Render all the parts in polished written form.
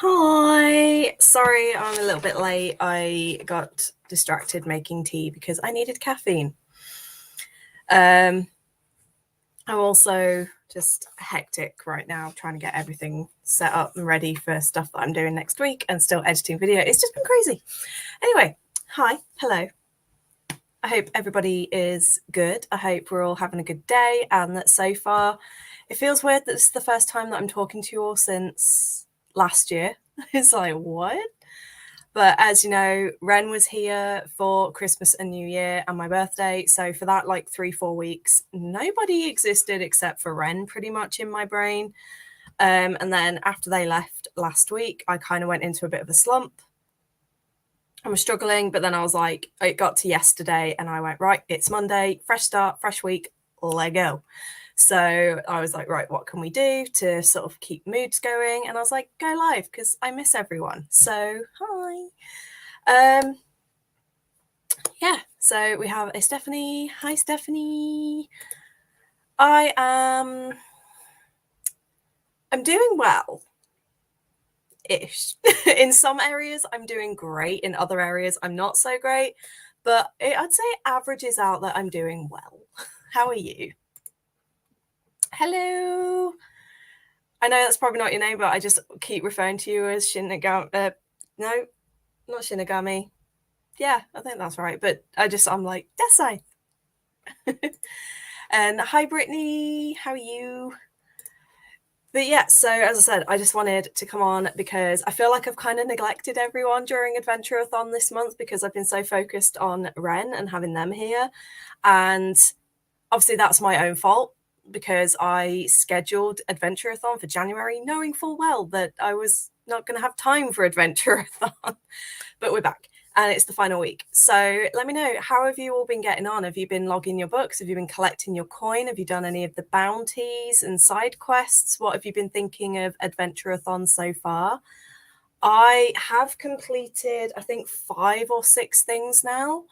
Hi, sorry I'm a little bit late. I got distracted making tea because I needed caffeine. I'm also just hectic right now trying to get everything set up and ready for stuff that I'm doing next week and still editing video. It's just been crazy. Anyway, hi, hello. I hope everybody is good. I hope we're all having a good day and that so far it feels weird that this is the first time that I'm talking to you all since last year. It's like, what? But as you know, Ren was here for Christmas and New Year and my birthday. So for that, like 3-4 weeks, nobody existed except for Ren pretty much in my brain. And then after they left last week, I kind of went into a bit of a slump. I was struggling, but then I was like, it got to yesterday and I went, right, it's Monday, fresh start, fresh week, let go. So I was like, right, what can we do to sort of keep moods going? And I was like, go live because I miss everyone. So hi. Yeah, so we have a Stephanie. Hi, Stephanie. I'm doing well ish. In some areas I'm doing great, in other areas I'm not so great, but I'd say it averages out that I'm doing well. How are you? Hello. I know that's probably not your name, but I just keep referring to you as Shinigami. No, not Shinigami. Yeah, I think that's right. But I'm like, Desai. And hi, Brittany. How are you? But yeah, so as I said, I just wanted to come on because I feel like I've kind of neglected everyone during Adventurerathon this month because I've been so focused on Ren and having them here. And obviously that's my own fault because I scheduled Adventurerathon for January knowing full well that I was not going to have time for Adventurerathon. But we're back and it's the final week. So let me know, how have you all been getting on? Have you been logging your books? Have you been collecting your coin? Have you done any of the bounties and side quests? What have you been thinking of Adventurerathon so far? I have completed, I think, 5 or 6 things now.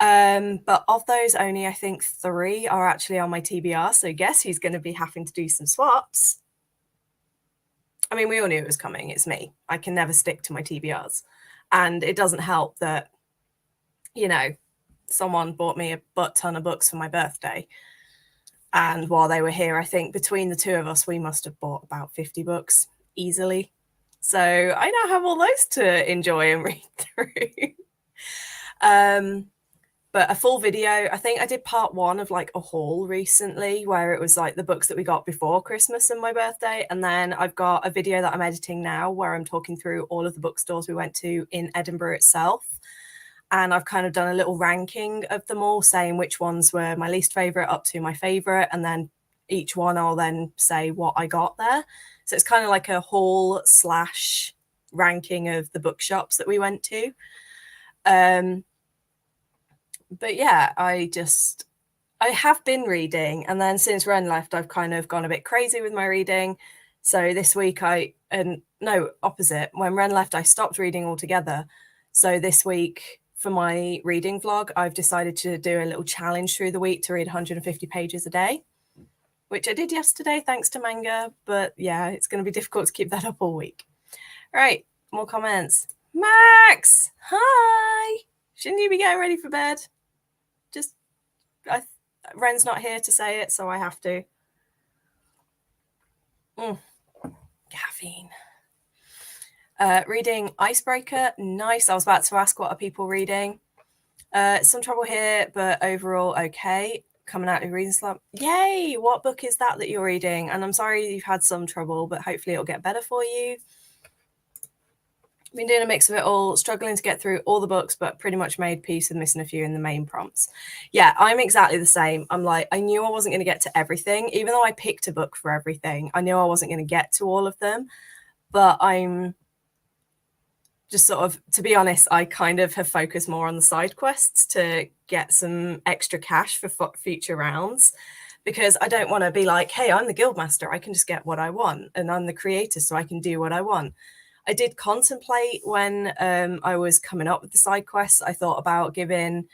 But of those, only I think 3 are actually on my TBR. So guess who's going to be having to do some swaps? I mean, we all knew it was coming. It's me. I can never stick to my TBRs. And it doesn't help that, you know, someone bought me a butt ton of books for my birthday. And while they were here, I think between the two of us, we must have bought about 50 books easily. So I now have all those to enjoy and read through. But a full video, I think I did part 1 of like a haul recently where it was like the books that we got before Christmas and my birthday. And then I've got a video that I'm editing now where I'm talking through all of the bookstores we went to in Edinburgh itself. And I've kind of done a little ranking of them all, saying which ones were my least favorite up to my favorite. And then each one I'll then say what I got there. So it's kind of like a haul / ranking of the bookshops that we went to. But yeah, I have been reading, and then since Ren left, I've kind of gone a bit crazy with my reading. So this week opposite. When Ren left, I stopped reading altogether. So this week for my reading vlog, I've decided to do a little challenge through the week to read 150 pages a day, which I did yesterday thanks to manga. But yeah, it's going to be difficult to keep that up all week. All right, more comments. Max, hi. Shouldn't you be getting ready for bed? Ren's not here to say it, so I have to. Caffeine. Reading Icebreaker. Nice. I was about to ask, what are people reading? Some trouble here, but overall okay. Coming out of reading slump. Yay! What book is that you're reading? And I'm sorry you've had some trouble, but hopefully it'll get better for you. Been doing a mix of it all, struggling to get through all the books, but pretty much made peace with missing a few in the main prompts. Yeah, I'm exactly the same. I'm like, I knew I wasn't going to get to everything. Even though I picked a book for everything, I knew I wasn't going to get to all of them. But I'm just sort of, to be honest, I kind of have focused more on the side quests to get some extra cash for future rounds. Because I don't want to be like, hey, I'm the guildmaster, I can just get what I want. And I'm the creator, so I can do what I want. I did contemplate when I was coming up with the side quests. I thought about giving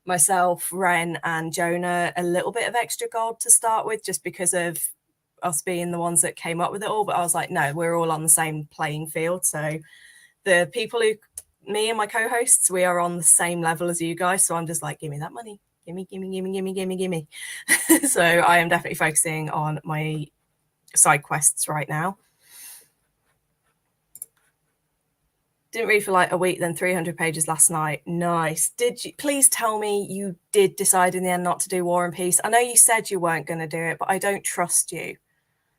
myself, Ren, and Jonah a little bit of extra gold to start with, just because of us being the ones that came up with it all, but I was like, no, we're all on the same playing field. So the people who, me and my co-hosts, we are on the same level as you guys. So I'm just like, give me that money. Gimme. So I am definitely focusing on my side quests right now. Didn't read for like a week, then 300 pages last night. Nice. Did you, please tell me you did decide in the end not to do War and Peace? I know you said you weren't going to do it, but I don't trust you.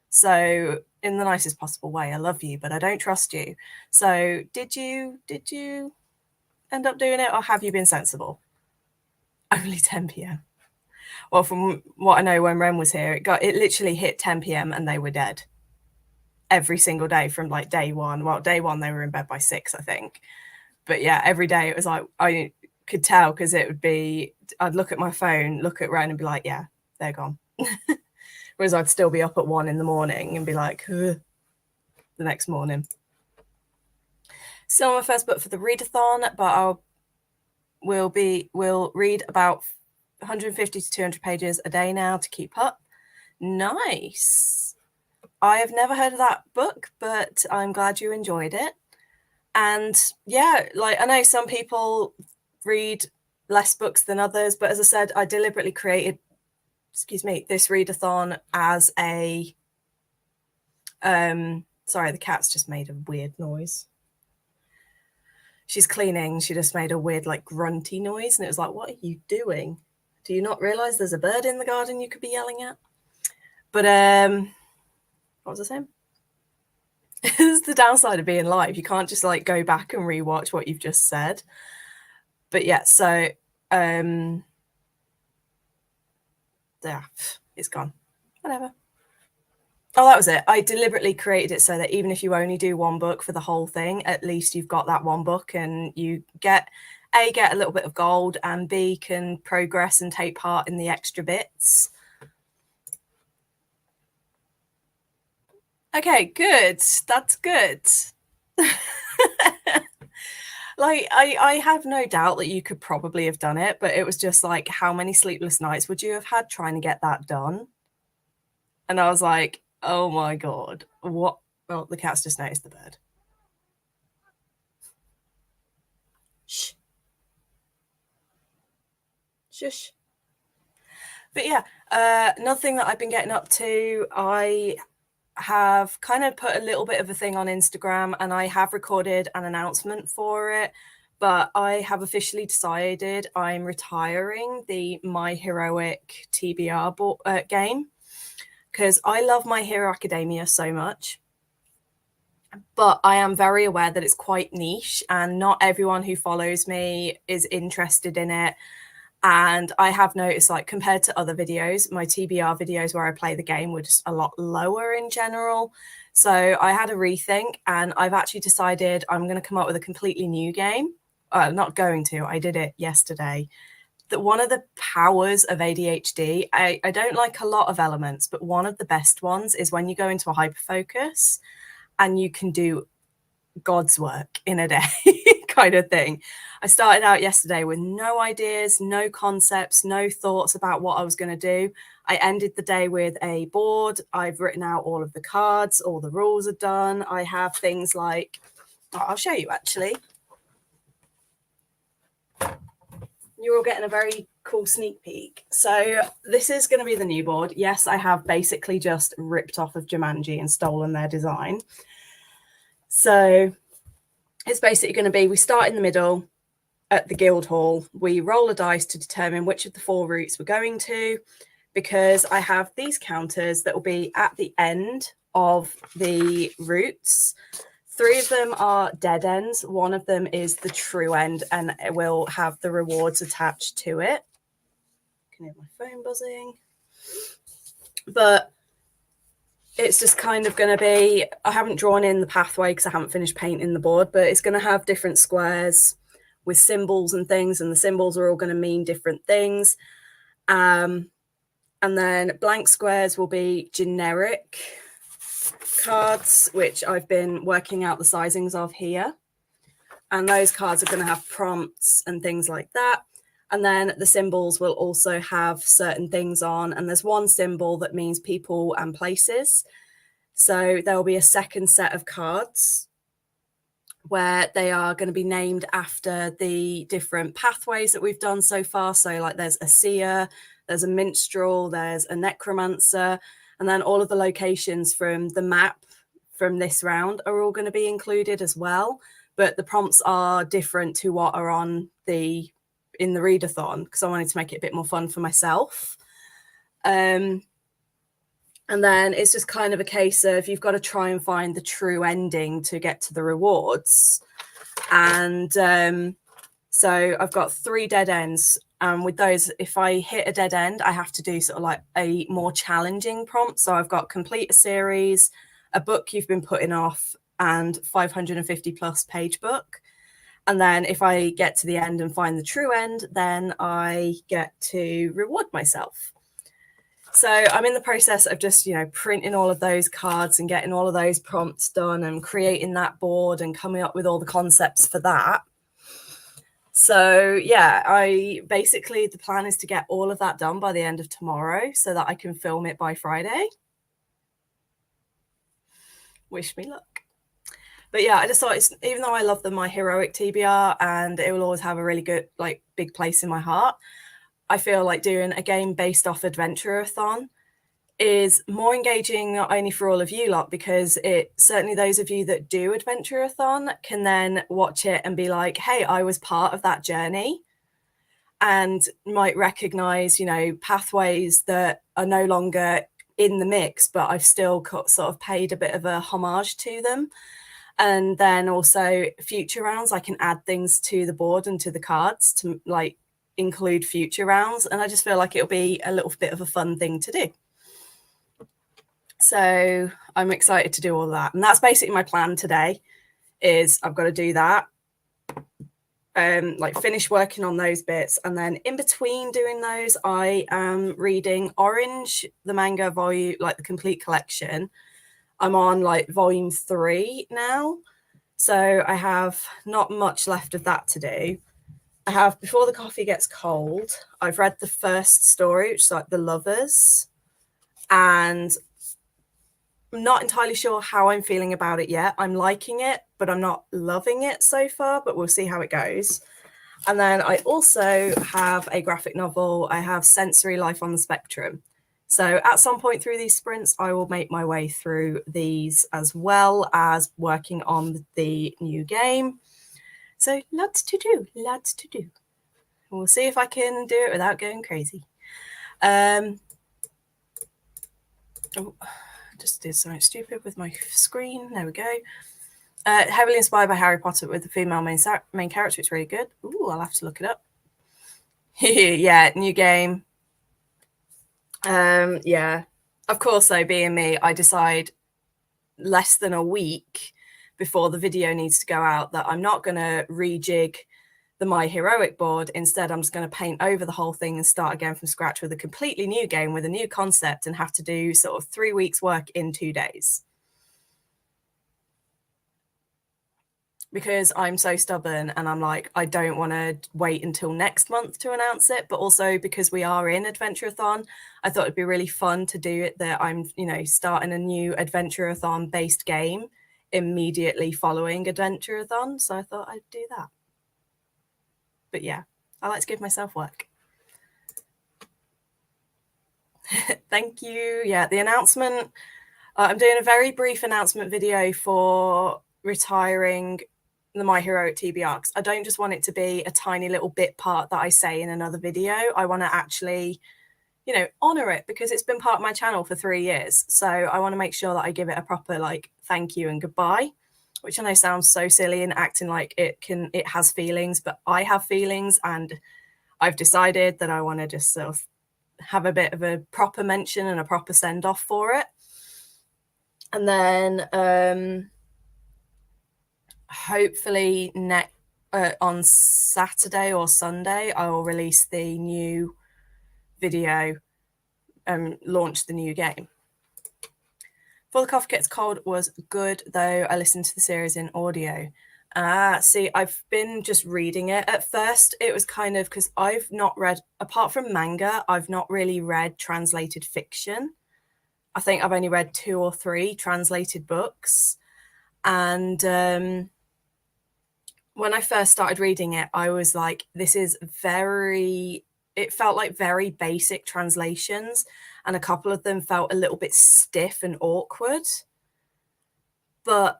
So in the nicest possible way, I love you, but I don't trust you. So did you end up doing it, or have you been sensible? Only 10 p.m. Well, from what I know, when Ren was here, it literally hit 10 p.m. and they were dead. Every single day from like day one. Well, day one they were in bed by 6, I think. But yeah, every day it was like, I could tell, because it would be, I'd look at my phone, look at Ren and be like, yeah, they're gone. Whereas I'd still be up at 1 a.m. and be like, ugh, the next morning. Still on my first book for the readathon, but we'll read about 150 to 200 pages a day now to keep up. Nice. I have never heard of that book, but I'm glad you enjoyed it. And yeah, like, I know some people read less books than others, but as I said, I deliberately created, this readathon as a, sorry, the cat's just made a weird noise. She's cleaning. She just made a weird, like, grunty noise. And it was like, what are you doing? Do you not realize there's a bird in the garden you could be yelling at? But, what was I saying? This is the downside of being live. You can't just like go back and rewatch what you've just said. But yeah, so yeah, it's gone. Whatever. Oh, that was it. I deliberately created it so that even if you only do one book for the whole thing, at least you've got that one book, and you get A, get a little bit of gold, and B, can progress and take part in the extra bits. Okay, good. That's good. Like, I have no doubt that you could probably have done it, but it was just like, how many sleepless nights would you have had trying to get that done? And I was like, oh my God, what? Well, the cat's just noticed the bird. Shh. Shush. But yeah, another thing that I've been getting up to, I have kind of put a little bit of a thing on Instagram, and I have recorded an announcement for it, but I have officially decided I'm retiring the My Heroic TBR game, because I love My Hero Academia so much. But I am very aware that it's quite niche, and not everyone who follows me is interested in it. And I have noticed, like, compared to other videos, my TBR videos where I play the game were just a lot lower in general. So I had a rethink, and I've actually decided I'm going to come up with a completely new game. Not going to, I did it yesterday. That one of the powers of ADHD, I don't like a lot of elements, but one of the best ones is when you go into a hyperfocus and you can do God's work in a day kind of thing. I started out yesterday with no ideas, no concepts, no thoughts about what I was going to do. I ended the day with a board. I've written out all of the cards, all the rules are done. I have things like, I'll show you actually. You're all getting a very cool sneak peek. So this is going to be the new board. Yes, I have basically just ripped off of Jumanji and stolen their design. So it's basically going to be, we start in the middle at the guild hall. We roll a dice to determine which of the 4 routes we're going to, because I have these counters that will be at the end of the routes. 3 of them are dead ends. 1 of them is the true end, and it will have the rewards attached to it. I can hear my phone buzzing. But it's just kind of going to be, I haven't drawn in the pathway because I haven't finished painting the board, but it's going to have different squares with symbols and things, and the symbols are all going to mean different things. And then blank squares will be generic cards, which I've been working out the sizings of here. And those cards are going to have prompts and things like that. And then the symbols will also have certain things on, and there's one symbol that means people and places. So there will be a second set of cards where they are going to be named after the different pathways that we've done so far. So like there's a seer, there's a minstrel, there's a necromancer, and then all of the locations from the map from this round are all going to be included as well. But the prompts are different to what are on in the readathon, because I wanted to make it a bit more fun for myself. And then it's just kind of a case of you've got to try and find the true ending to get to the rewards. And so I've got 3 dead ends. And with those, if I hit a dead end, I have to do sort of like a more challenging prompt. So I've got complete a series, a book you've been putting off, and 550 plus page book. And then if I get to the end and find the true end, then I get to reward myself. So I'm in the process of just, printing all of those cards and getting all of those prompts done and creating that board and coming up with all the concepts for that. So yeah, the plan is to get all of that done by the end of tomorrow so that I can film it by Friday. Wish me luck. But yeah, I just thought, even though I love the My Heroic TBR and it will always have a really good, big place in my heart, I feel like doing a game based off Adventurerathon is more engaging, not only for all of you lot, because it certainly those of you that do Adventurerathon can then watch it and be like, hey, I was part of that journey, and might recognize, pathways that are no longer in the mix, but I've still sort of paid a bit of a homage to them. And then also future rounds, I can add things to the board and to the cards to include future rounds. And I just feel like it'll be a little bit of a fun thing to do. So I'm excited to do all that. And that's basically my plan today, is I've got to do that. Finish working on those bits. And then in between doing those, I am reading Orange, the manga volume, the complete collection. I'm on volume 3 now. So I have not much left of that to do. I have Before the Coffee Gets Cold. I've read the first story, which is The Lovers. And I'm not entirely sure how I'm feeling about it yet. I'm liking it, but I'm not loving it so far, but we'll see how it goes. And then I also have a graphic novel. I have Sensory Life on the Spectrum. So at some point through these sprints, I will make my way through these, as well as working on the new game. So lots to do. We'll see if I can do it without going crazy. Just did something stupid with my screen. There we go. Heavily inspired by Harry Potter with the female main character. It's really good. Ooh, I'll have to look it up. Yeah, new game. Yeah. Of course, though, being me, I decide less than a week before the video needs to go out that I'm not going to rejig the My Heroic board. Instead, I'm just going to paint over the whole thing and start again from scratch with a completely new game with a new concept, and have to do sort of 3 weeks work in 2 days. Because I'm so stubborn and I'm like, I don't want to wait until next month to announce it. But also because we are in Adventurerathon, I thought it'd be really fun to do it that I'm, starting a new Adventurerathon based game immediately following Adventurerathon. So I thought I'd do that. But yeah, I like to give myself work. Thank you. Yeah, the announcement. I'm doing a very brief announcement video for retiring the My Heroic TBR. I don't just want it to be a tiny little bit part that I say in another video. I want to actually, honor it, because it's been part of my channel for 3 years. So I want to make sure that I give it a proper thank you and goodbye, which I know sounds so silly and acting like it has feelings, but I have feelings, and I've decided that I want to just sort of have a bit of a proper mention and a proper send off for it. And then hopefully on Saturday or Sunday, I will release the new video and launch the new game. Before the Coffee Gets Cold was good, though I listened to the series in audio. See, I've been just reading it. At first, it was kind of because I've not read, apart from manga, I've not really read translated fiction. I think I've only read 2 or 3 translated books. And when I first started reading it, I was like, this is it felt like very basic translations. And a couple of them felt a little bit stiff and awkward. But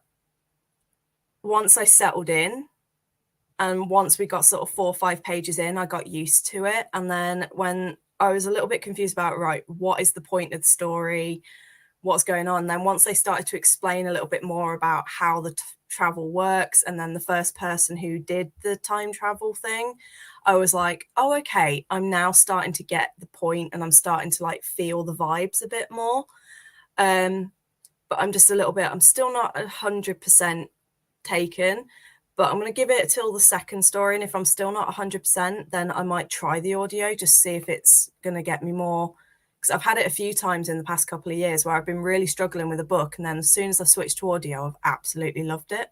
once I settled in, and once we got sort of 4 or 5 pages in, I got used to it. And then when I was a little bit confused about, right, what is the point of the story? What's going on? Then once they started to explain a little bit more about how the travel works, and then the first person who did the time travel thing, I was like, oh, okay, I'm now starting to get the point, and I'm starting to like feel the vibes a bit more. But I'm still not 100% taken, but I'm going to give it till the second story. And if I'm still not 100%, then I might try the audio, just see if it's going to get me more. Because I've had it a few times in the past couple of years where I've been really struggling with a book. And then as soon as I switched to audio, I've absolutely loved it.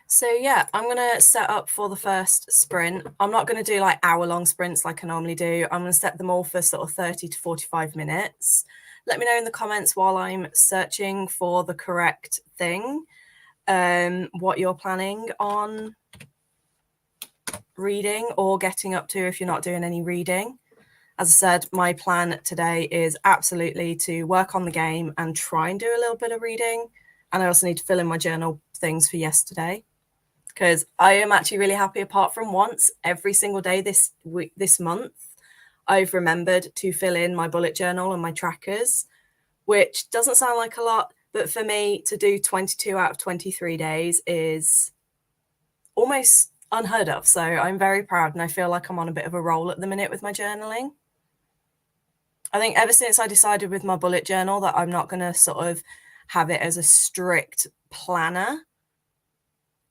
So yeah, I'm going to set up for the first sprint. I'm not going to do like hour-long sprints like I normally do. I'm going to set them all for sort of 30 to 45 minutes. Let me know in the comments while I'm searching for the correct thing, what you're planning on reading or getting up to if you're not doing any reading. As I said, my plan today is absolutely to work on the game and try and do a little bit of reading. And I also need to fill in my journal things for yesterday, because I am actually really happy. Apart from once, every single day this month, I've remembered to fill in my bullet journal and my trackers, which doesn't sound like a lot, but for me to do 22 out of 23 days is almost unheard of. So I'm very proud, and I feel like I'm on a bit of a roll at the minute with my journaling. I think ever since I decided with my bullet journal that I'm not going to sort of have it as a strict planner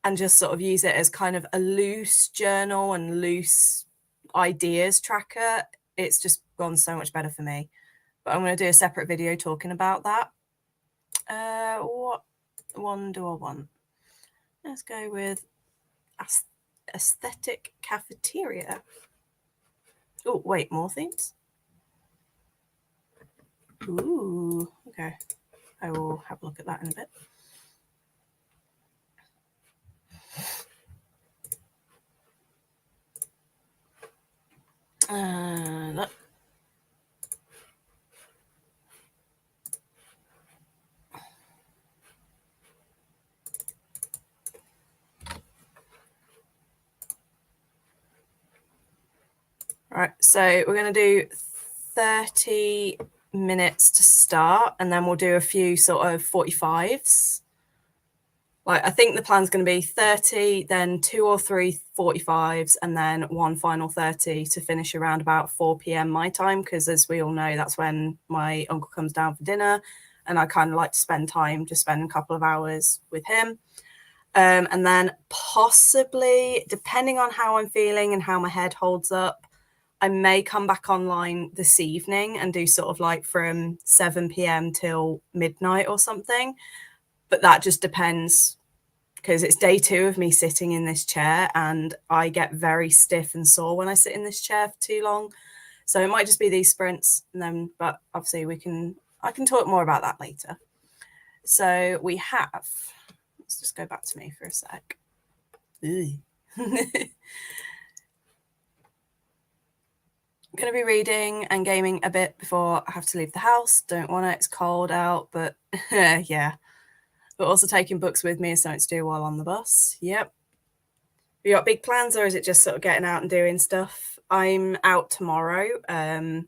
and just sort of use it as kind of a loose journal and loose ideas tracker, it's just gone so much better for me. But I'm going to do a separate video talking about that. What one do I want? Let's go with aesthetic cafeteria. Oh, wait, more themes? Ooh, okay. I will have a look at that in a bit. Look. All right, so we're going to do 30 minutes to start, and then we'll do a few sort of 45s. Like, I think the plan's going to be 30, then 2 or 3 45s, and then one final 30 to finish around about 4 p.m. my time, because as we all know, that's when my uncle comes down for dinner, and I kind of like to spend time, just spend a couple of hours with him. And then possibly, depending on how I'm feeling and how my head holds up, I may come back online this evening and do sort of like from 7 p.m. till midnight or something. But that just depends, because it's day 2 of me sitting in this chair, and I get very stiff and sore when I sit in this chair for too long. So it might just be these sprints, and then, but obviously I can talk more about that later. So we have, let's just go back to me for a sec. I'm going to be reading and gaming a bit before I have to leave the house. Don't want it, it's cold out, but yeah. But also taking books with me is something to do while on the bus. Yep. You got big plans, or is it just sort of getting out and doing stuff? I'm out tomorrow. I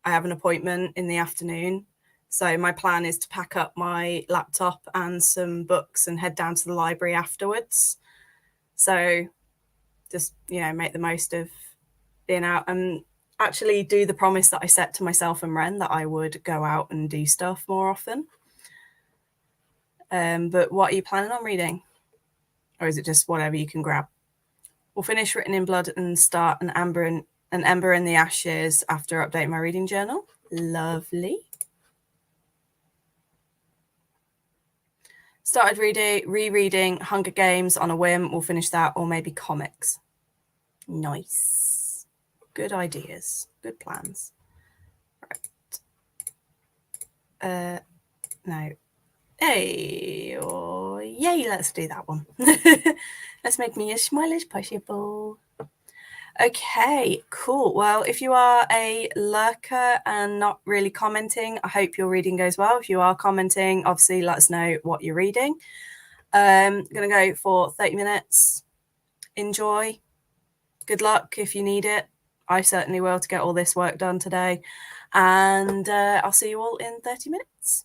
have an appointment in the afternoon. So my plan is to pack up my laptop and some books and head down to the library afterwards. So just, make the most of being out and actually do the promise that I set to myself and Ren that I would go out and do stuff more often. But what are you planning on reading? Or is it just whatever you can grab? We'll finish Written in Blood and start an Ember in the Ashes after updating my reading journal. Lovely. Started rereading Hunger Games on a whim. We'll finish that, or maybe comics. Nice. Good ideas. Good plans. Right. No. Hey, or yay, let's do that one. Let's make me as small as possible. Okay, cool. Well, if you are a lurker and not really commenting, I hope your reading goes well. If you are commenting, obviously let us know what you're reading. I'm going to go for 30 minutes. Enjoy. Good luck if you need it. I certainly will, to get all this work done today. And I'll see you all in 30 minutes.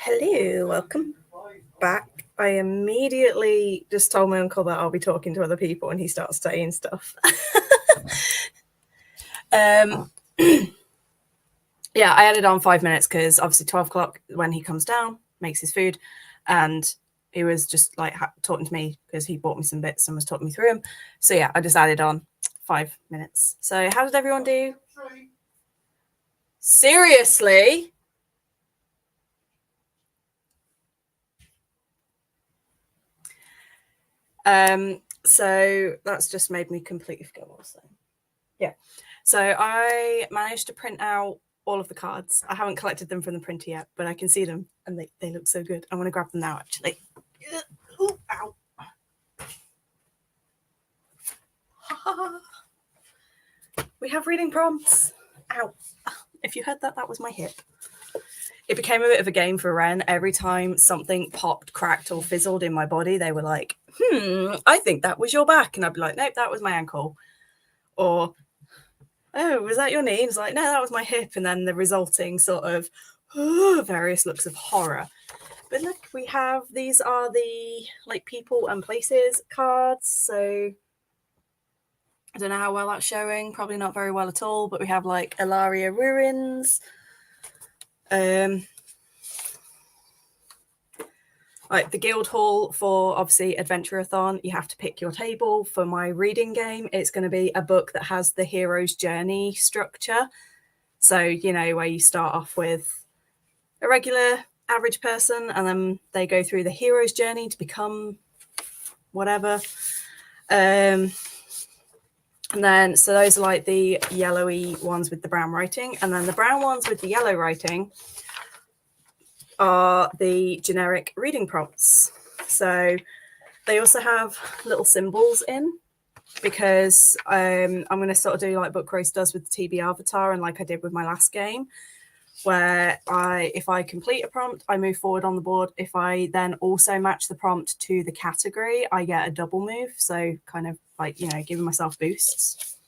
Hello, welcome back. I immediately just told my uncle that I'll be talking to other people and he starts saying stuff. Yeah, I added on 5 minutes because obviously 12 o'clock when he comes down, makes his food, and he was just like talking to me because he bought me some bits and was talking me through them. So yeah, I just added on 5 minutes. So how did everyone do? Seriously? So that's just made me completely forget what I was saying. Yeah. So I managed to print out all of the cards. I haven't collected them from the printer yet, but I can see them and they look so good. I want to grab them now, actually. Ooh, ow. We have reading prompts. Ow. If you heard that, that was my hip. It became a bit of a game for Ren. Every time something popped, cracked, or fizzled in my body, they were like, I think that was your back. And I'd be like, nope, that was my ankle. Or, oh, was that your knee? And it's like, no, that was my hip. And then the resulting sort of various looks of horror. But look, we have, these are the like people and places cards. So I don't know how well that's showing. Probably not very well at all. But we have like Ilaria Ruins. Like the guild hall for obviously Adventurerathon, you have to pick your table. For my reading game, it's going to be a book that has the hero's journey structure. So, you know, where you start off with a regular average person and then they go through the hero's journey to become whatever. And then, so those are like the yellowy ones with the brown writing. And then the brown ones with the yellow writing are the generic reading prompts. So they also have little symbols in because I'm going to sort of do like Book Race does with the TB avatar and like I did with my last game, where if I complete a prompt, I move forward on the board. If I then also match the prompt to the category, I get a double move. So kind of like, you know, giving myself boosts.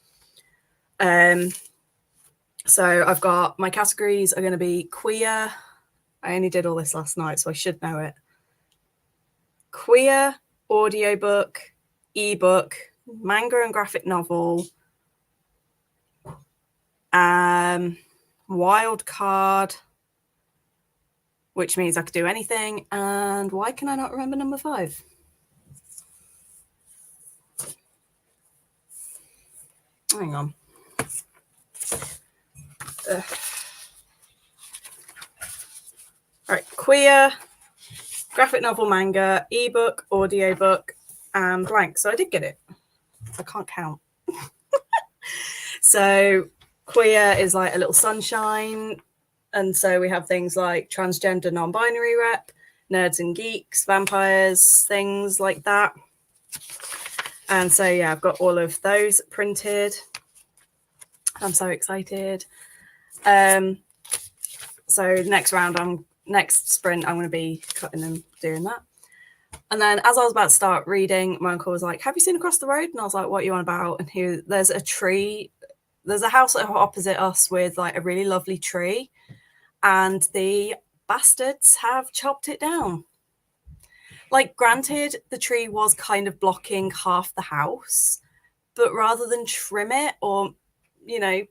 So I've got, my categories are going to be queer. I only did all this last night, so I should know it. Queer, audiobook, ebook, manga and graphic novel, wild card, which means I could do anything. And why can I not remember number 5? Hang on. All right, queer, graphic novel, manga, ebook, audiobook, and blank. So I did get it. I can't count. So queer is like a little sunshine. And so we have things like transgender, non-binary rep, nerds and geeks, vampires, things like that. And so, yeah, I've got all of those printed. I'm so excited. So next sprint, I'm going to be cutting and doing that. And then as I was about to start reading, my uncle was like, have you seen Across the Road? And I was like, what are you on about? And there's a tree. There's a house opposite us with like a really lovely tree. And the bastards have chopped it down. Like, granted, the tree was kind of blocking half the house, but rather than trim it or, you know,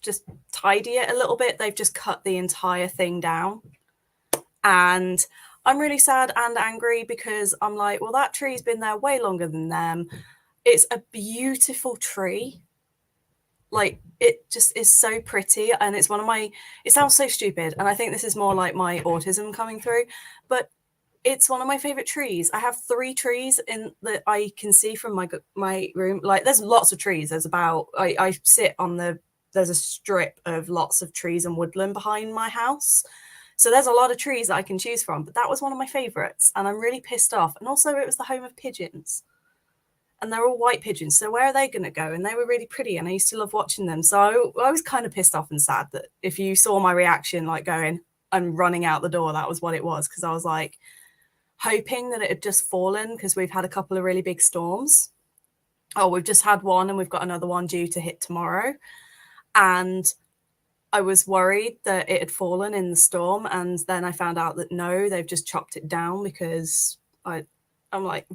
just tidy it a little bit, they've just cut the entire thing down. And I'm really sad and angry because I'm like, well, that tree's been there way longer than them. It's a beautiful tree. Like, it just is so pretty. And it's one of my, it sounds so stupid. And I think this is more like my autism coming through, but it's one of my favorite trees. I have 3 trees in that I can see from my room. Like, there's lots of trees. There's about, I sit on there's a strip of lots of trees and woodland behind my house. So there's a lot of trees that I can choose from, but that was one of my favorites. And I'm really pissed off. And also it was the home of pigeons. And they're all white pigeons. So where are they going to go? And they were really pretty. And I used to love watching them. So I was kind of pissed off and sad that if you saw my reaction, like going, I'm running out the door, that was what it was. Because I was like, hoping that it had just fallen because we've had a couple of really big storms. Oh, we've just had one and we've got another one due to hit tomorrow. And I was worried that it had fallen in the storm, and then I found out that no, they've just chopped it down because I'm like,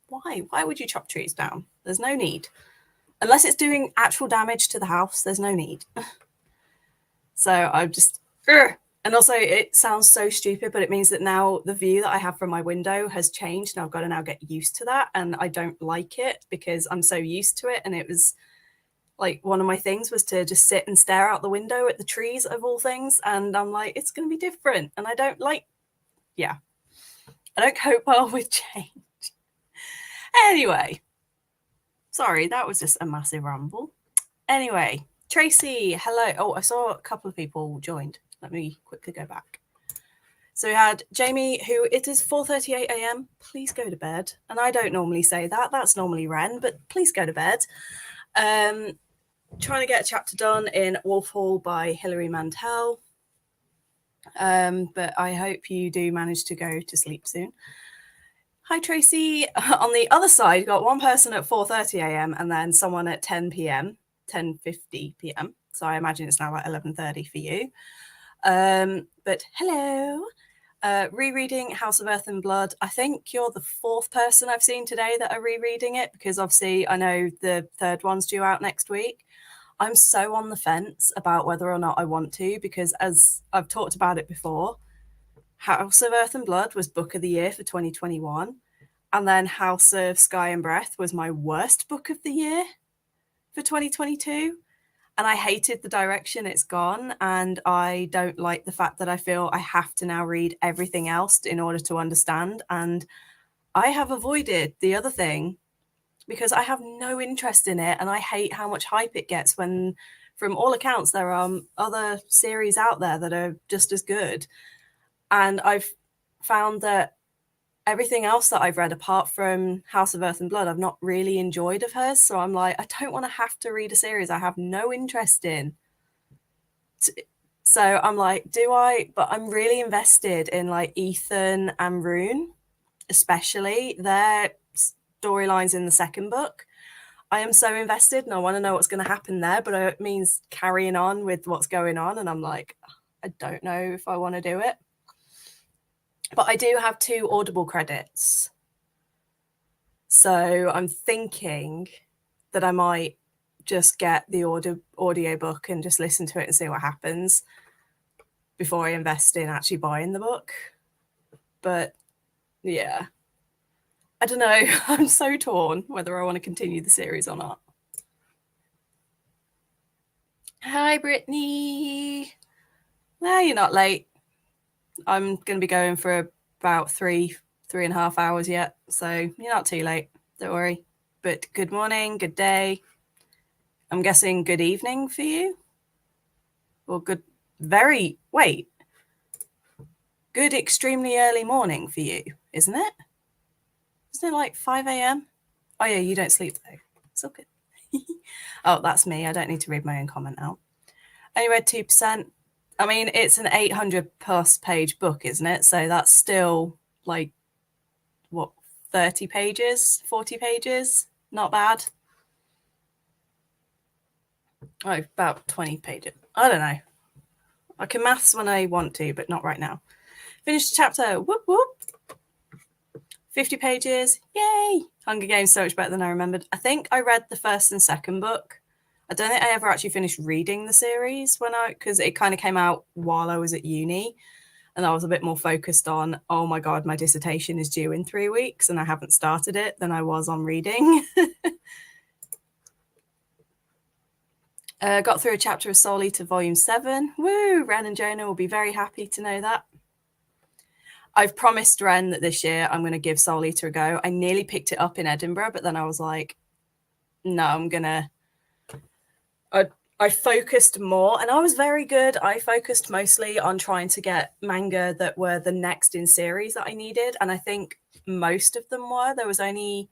why would you chop trees down? There's no need. Unless it's doing actual damage to the house, there's no need. So I'm just, and also it sounds so stupid, but it means that now the view that I have from my window has changed, and I've got to now get used to that, and I don't like it because I'm so used to it. And it was like one of my things was to just sit and stare out the window at the trees of all things, and I'm like, it's going to be different, and I don't cope well with change. Anyway, sorry, that was just a massive ramble. Anyway, Tracy, hello. Oh, I saw a couple of people joined. Let me quickly go back. So we had Jamie, who it is 4:38 a.m. Please go to bed. And I don't normally say that. That's normally Ren, but please go to bed. Trying to get a chapter done in Wolf Hall by Hilary Mantel. But I hope you do manage to go to sleep soon. Hi, Tracy. On the other side, got one person at 4:30 a.m. and then someone at 10 p.m., 10:50 p.m. So I imagine it's now like 11:30 for you. But hello. Rereading House of Earth and Blood. I think you're the fourth person I've seen today that are rereading it, because obviously I know the third one's due out next week. I'm so on the fence about whether or not I want to, because as I've talked about it before, House of Earth and Blood was book of the year for 2021. And then House of Sky and Breath was my worst book of the year for 2022. And I hated the direction it's gone. And I don't like the fact that I feel I have to now read everything else in order to understand. And I have avoided the other thing because I have no interest in it. And I hate how much hype it gets when, from all accounts, there are other series out there that are just as good. And I've found that everything else that I've read, apart from House of Earth and Blood, I've not really enjoyed of hers. So I'm like, I don't want to have to read a series I have no interest in. So I'm like, do I? But I'm really invested in like Ethan and Rune, especially their storylines in the second book. I am so invested and I want to know what's going to happen there, but it means carrying on with what's going on. And I'm like, I don't know if I want to do it. But I do have 2 Audible credits. So I'm thinking that I might just get the audiobook and just listen to it and see what happens before I invest in actually buying the book. But yeah, I don't know. I'm so torn whether I want to continue the series or not. Hi, Brittany. No, you're not late. I'm going to be going for about 3.5 hours yet. So you're not too late. Don't worry. But good morning, good day. I'm guessing good evening for you. Or good extremely early morning for you, isn't it? Isn't it like 5 a.m.? Oh yeah, you don't sleep though. It's all good. Oh, that's me. I don't need to read my own comment out. Only read 2%. I mean, it's an 800 plus page book, isn't it? So that's still like, what, 30 pages, 40 pages? Not bad. Oh, about 20 pages. I don't know. I can maths when I want to, but not right now. Finished the chapter. Whoop, whoop. 50 pages. Yay! Hunger Games so much better than I remembered. I think I read the first and second book. I don't think I ever actually finished reading the series because it kind of came out while I was at uni. And I was a bit more focused on, oh my God, my dissertation is due in 3 weeks and I haven't started it than I was on reading. Got through a chapter of Soul Eater Volume 7. Woo! Ren and Jonah will be very happy to know that. I've promised Ren that this year I'm going to give Soul Eater a go. I nearly picked it up in Edinburgh, but then I was like, no, I'm going to... I focused more, and I was very good. I focused mostly on trying to get manga that were the next in series that I needed, and I think most of them were. There was only...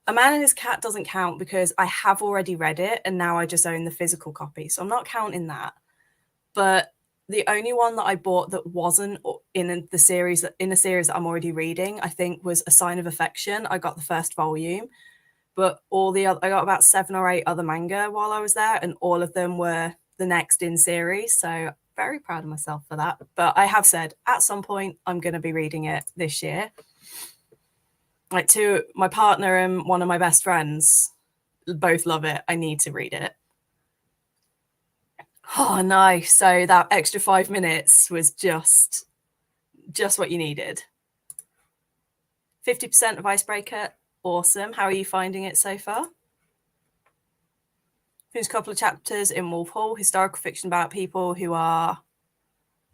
A Man and His Cat doesn't count because I have already read it, and now I just own the physical copy, so I'm not counting that. But the only one that I bought that wasn't in a series that I'm already reading, I think, was A Sign of Affection. I got the first volume. But I got about 7 or 8 other manga while I was there, and all of them were the next in series. So very proud of myself for that. But I have said at some point I'm going to be reading it this year. Like, to my partner and one of my best friends both love it. I need to read it. Oh, nice. So that extra 5 minutes was just what you needed. 50% of Icebreaker. Awesome. How are you finding it so far? There's a couple of chapters in Wolf Hall, historical fiction about people who are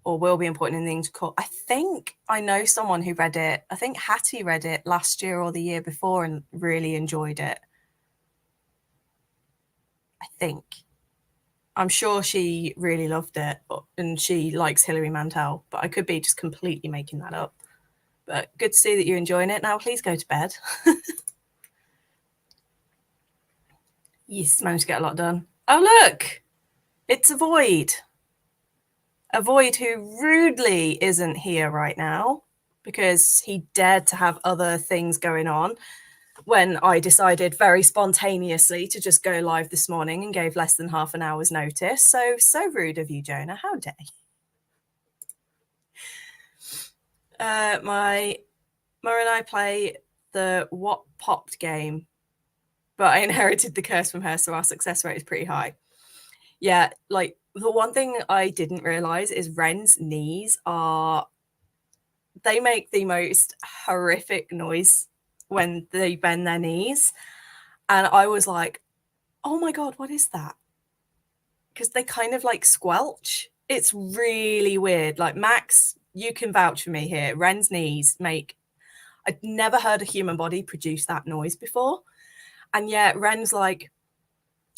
or will be important in the English court. I think I know someone who read it. I think Hattie read it last year or the year before and really enjoyed it. I think. I'm sure she really loved it, and she likes Hilary Mantel, but I could be just completely making that up. But good to see that you're enjoying it. Now please go to bed. Yes, managed to get a lot done. Oh, look, it's a Void. A Void who rudely isn't here right now because he dared to have other things going on when I decided very spontaneously to just go live this morning and gave less than half an hour's notice. So rude of you, Jonah. How dare you? My Mara and I play the What Popped game, but I inherited the curse from her, so our success rate is pretty high. Yeah, like, the one thing I didn't realize is Ren's knees they make the most horrific noise when they bend their knees. And I was like, oh my God, what is that? Because they kind of like squelch. It's really weird. Like, Max, you can vouch for me here. Ren's knees I'd never heard a human body produce that noise before. And yet Ren's like,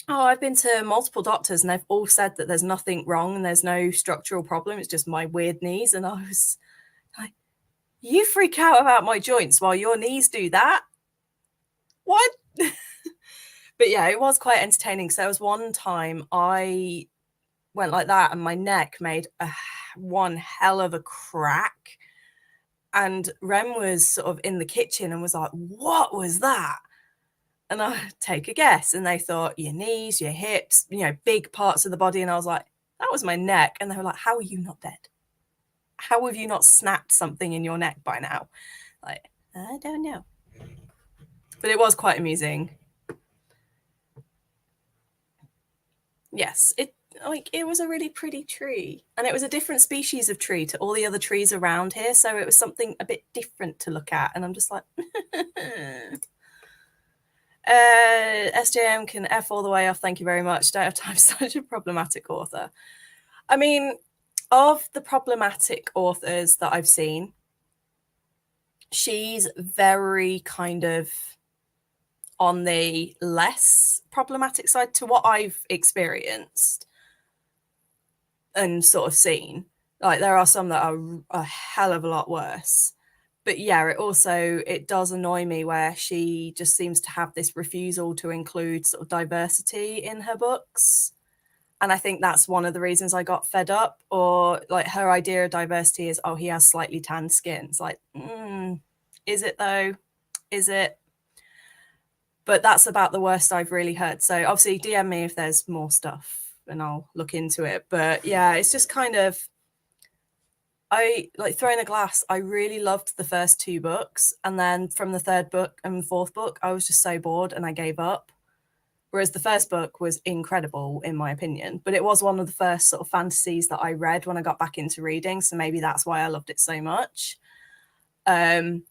oh, I've been to multiple doctors and they've all said that there's nothing wrong and there's no structural problem. It's just my weird knees. And I was like, you freak out about my joints while your knees do that? What? But yeah, it was quite entertaining. So there was one time I went like that and my neck made one hell of a crack. And Rem was sort of in the kitchen and was like, what was that? And I take a guess. And they thought, your knees, your hips, big parts of the body. And I was like, that was my neck. And they were like, how are you not dead? How have you not snapped something in your neck by now? Like, I don't know. But it was quite amusing. Yes, it was a really pretty tree. And it was a different species of tree to all the other trees around here. So it was something a bit different to look at. And I'm just like, SJM can F all the way off. Thank you very much. Don't have time. Such a problematic author. I mean, of the problematic authors that I've seen, she's very kind of on the less problematic side to what I've experienced and sort of seen. Like, there are some that are a hell of a lot worse. But yeah, it does annoy me where she just seems to have this refusal to include sort of diversity in her books. And I think that's one of the reasons I got fed up. Or like, her idea of diversity is, oh, he has slightly tanned skin. It's like, is it though? Is it? But that's about the worst I've really heard. So obviously DM me if there's more stuff and I'll look into it. But yeah, it's just kind of, I like Throwing a Glass. I really loved the first two books. And then from the third book and fourth book, I was just so bored and I gave up. Whereas the first book was incredible, in my opinion. But it was one of the first sort of fantasies that I read when I got back into reading. So maybe that's why I loved it so much. And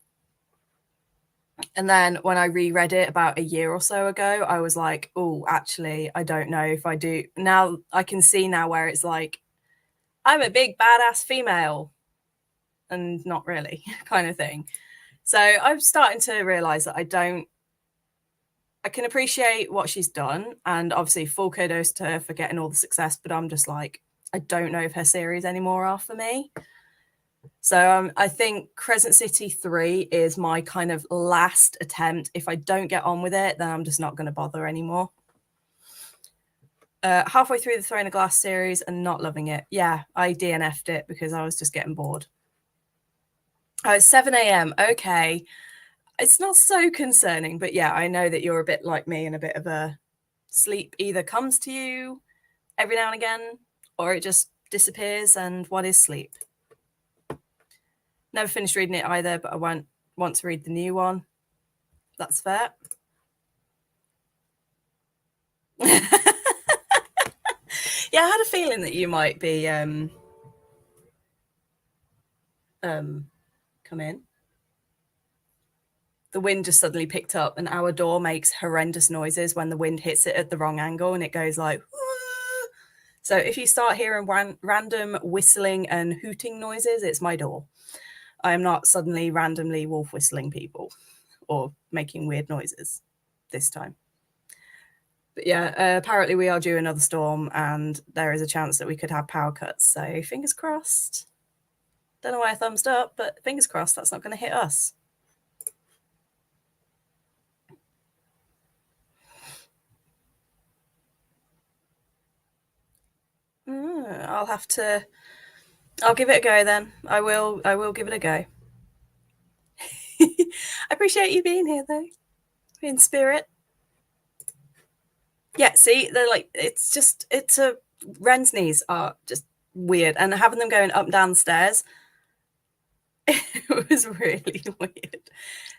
then when I reread it about a year or so ago, I was like, oh, actually, I don't know if I do. Now I can see now where it's like, I'm a big badass female and not really kind of thing. So I'm starting to realize that I can appreciate what she's done. And obviously full kudos to her for getting all the success. But I'm just like, I don't know if her series anymore are for me. So I think Crescent City 3 is my kind of last attempt. If I don't get on with it, then I'm just not going to bother anymore. Halfway through the Throwing a Glass series and not loving it. Yeah, I DNF'd it because I was just getting bored. Oh, it's 7 a.m. Okay. It's not so concerning, but yeah, I know that you're a bit like me and a bit of a sleep either comes to you every now and again, or it just disappears? And what is sleep? Never finished reading it either, but I want to read the new one. That's fair. Yeah, I had a feeling that you might be come in. The wind just suddenly picked up, and our door makes horrendous noises when the wind hits it at the wrong angle, and it goes like, whoo! So if you start hearing random whistling and hooting noises, it's my door. I am not suddenly randomly wolf whistling people or making weird noises this time. But yeah, apparently we are due another storm, and there is a chance that we could have power cuts. So fingers crossed. Don't know why I thumbs up, but fingers crossed that's not going to hit us. I'll give it a go then. I will give it a go. I appreciate you being here though, in spirit. Yeah, see, they're like, Ren's knees are just weird, and having them going up and down the stairs, it was really weird.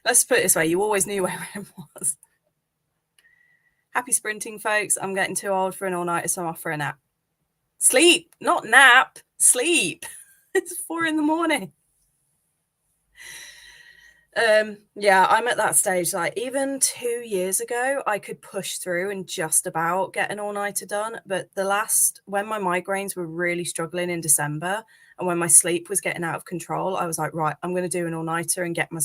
Let's put it this way, you always knew where Ren was. Happy sprinting, folks. I'm getting too old for an all-nighter, so I'm off for a nap. Sleep, not nap, sleep. It's 4 a.m. Yeah, I'm at that stage. Like, even 2 years ago, I could push through and just about get an all-nighter done. But when my migraines were really struggling in December, and when my sleep was getting out of control, I was like, right, I'm going to do an all-nighter and get my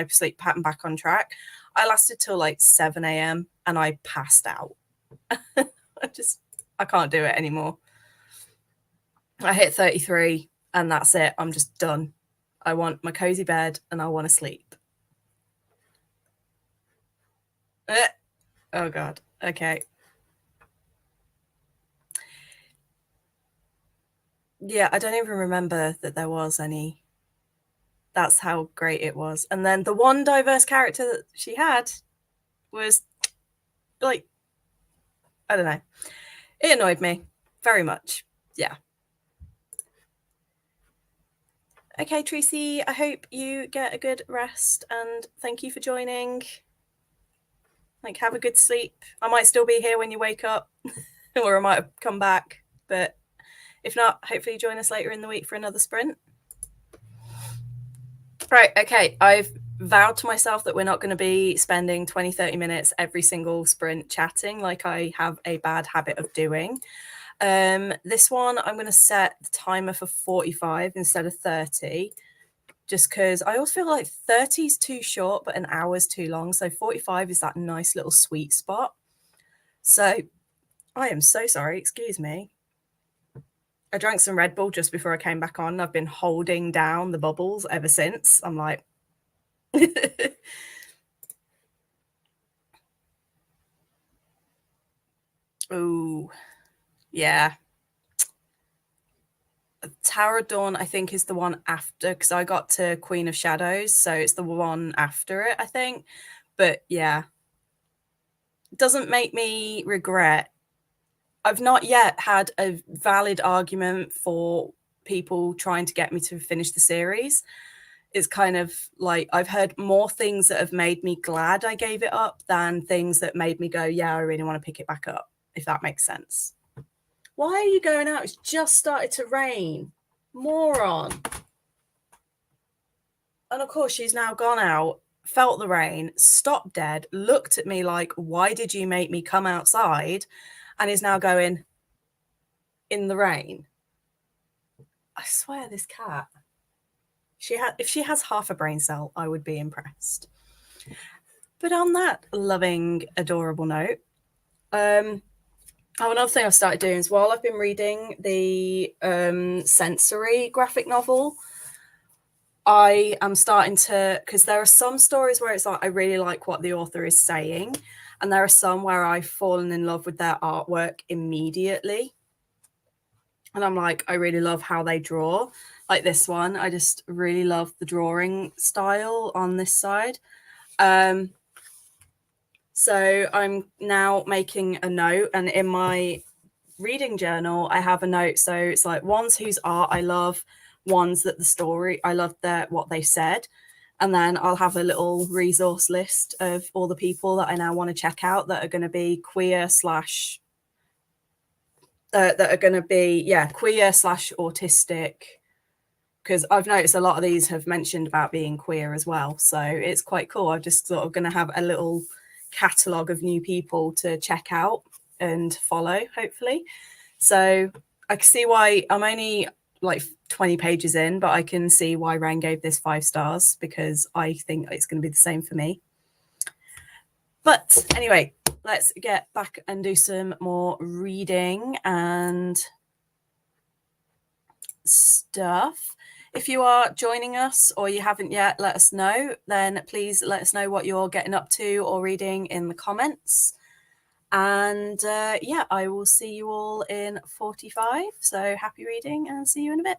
sleep pattern back on track. I lasted till like 7 a.m. and I passed out. I can't do it anymore. I hit 33 and that's it. I'm just done. I want my cozy bed and I want to sleep. Oh God. Okay. Yeah, I don't even remember that there was any. That's how great it was. And then the one diverse character that she had was like, I don't know. It annoyed me very much. Yeah. Okay, Tracy, I hope you get a good rest and thank you for joining. Like, have a good sleep. I might still be here when you wake up or I might have come back, but if not, hopefully join us later in the week for another sprint. Right, okay, I've vowed to myself that we're not going to be spending 20-30 minutes every single sprint chatting like I have a bad habit of doing. This one, I'm going to set the timer for 45 instead of 30, just because I always feel like 30 is too short, but an hour is too long. So 45 is that nice little sweet spot. So I am so sorry. Excuse me. I drank some Red Bull just before I came back on. I've been holding down the bubbles ever since. I'm like, oh, yeah. Tower of Dawn, I think, is the one after, because I got to Queen of Shadows, so it's the one after it, I think. But yeah, it doesn't make me regret. I've not yet had a valid argument for people trying to get me to finish the series. It's kind of like I've heard more things that have made me glad I gave it up than things that made me go, yeah, I really want to pick it back up, if that makes sense. Why are you going out? It's just started to rain. Moron. And of course, she's now gone out, felt the rain, stopped dead, looked at me like, why did you make me come outside? And is now going, in the rain. I swear, this cat. If she has half a brain cell, I would be impressed. But on that loving, adorable note, another thing I've started doing is, while I've been reading the sensory graphic novel, I am starting to, because there are some stories where it's like I really like what the author is saying, and there are some where I've fallen in love with their artwork immediately. And I'm like, I really love how they draw. Like this one, I just really love the drawing style on this side. So I'm now making a note, and in my reading journal, I have a note. So it's like ones whose art I love, ones that the story I love what they said. And then I'll have a little resource list of all the people that I now want to check out that are going to be queer slash queer slash autistic, because I've noticed a lot of these have mentioned about being queer as well. So it's quite cool. I'm just sort of going to have a little catalogue of new people to check out and follow, hopefully. So I can see why I'm only like 20 pages in, but I can see why Ren gave this 5 stars, because I think it's going to be the same for me. But anyway, let's get back and do some more reading and stuff. If you are joining us or you haven't yet, let us know. Then please let us know what you're getting up to or reading in the comments. And yeah, I will see you all in 45. So happy reading and see you in a bit.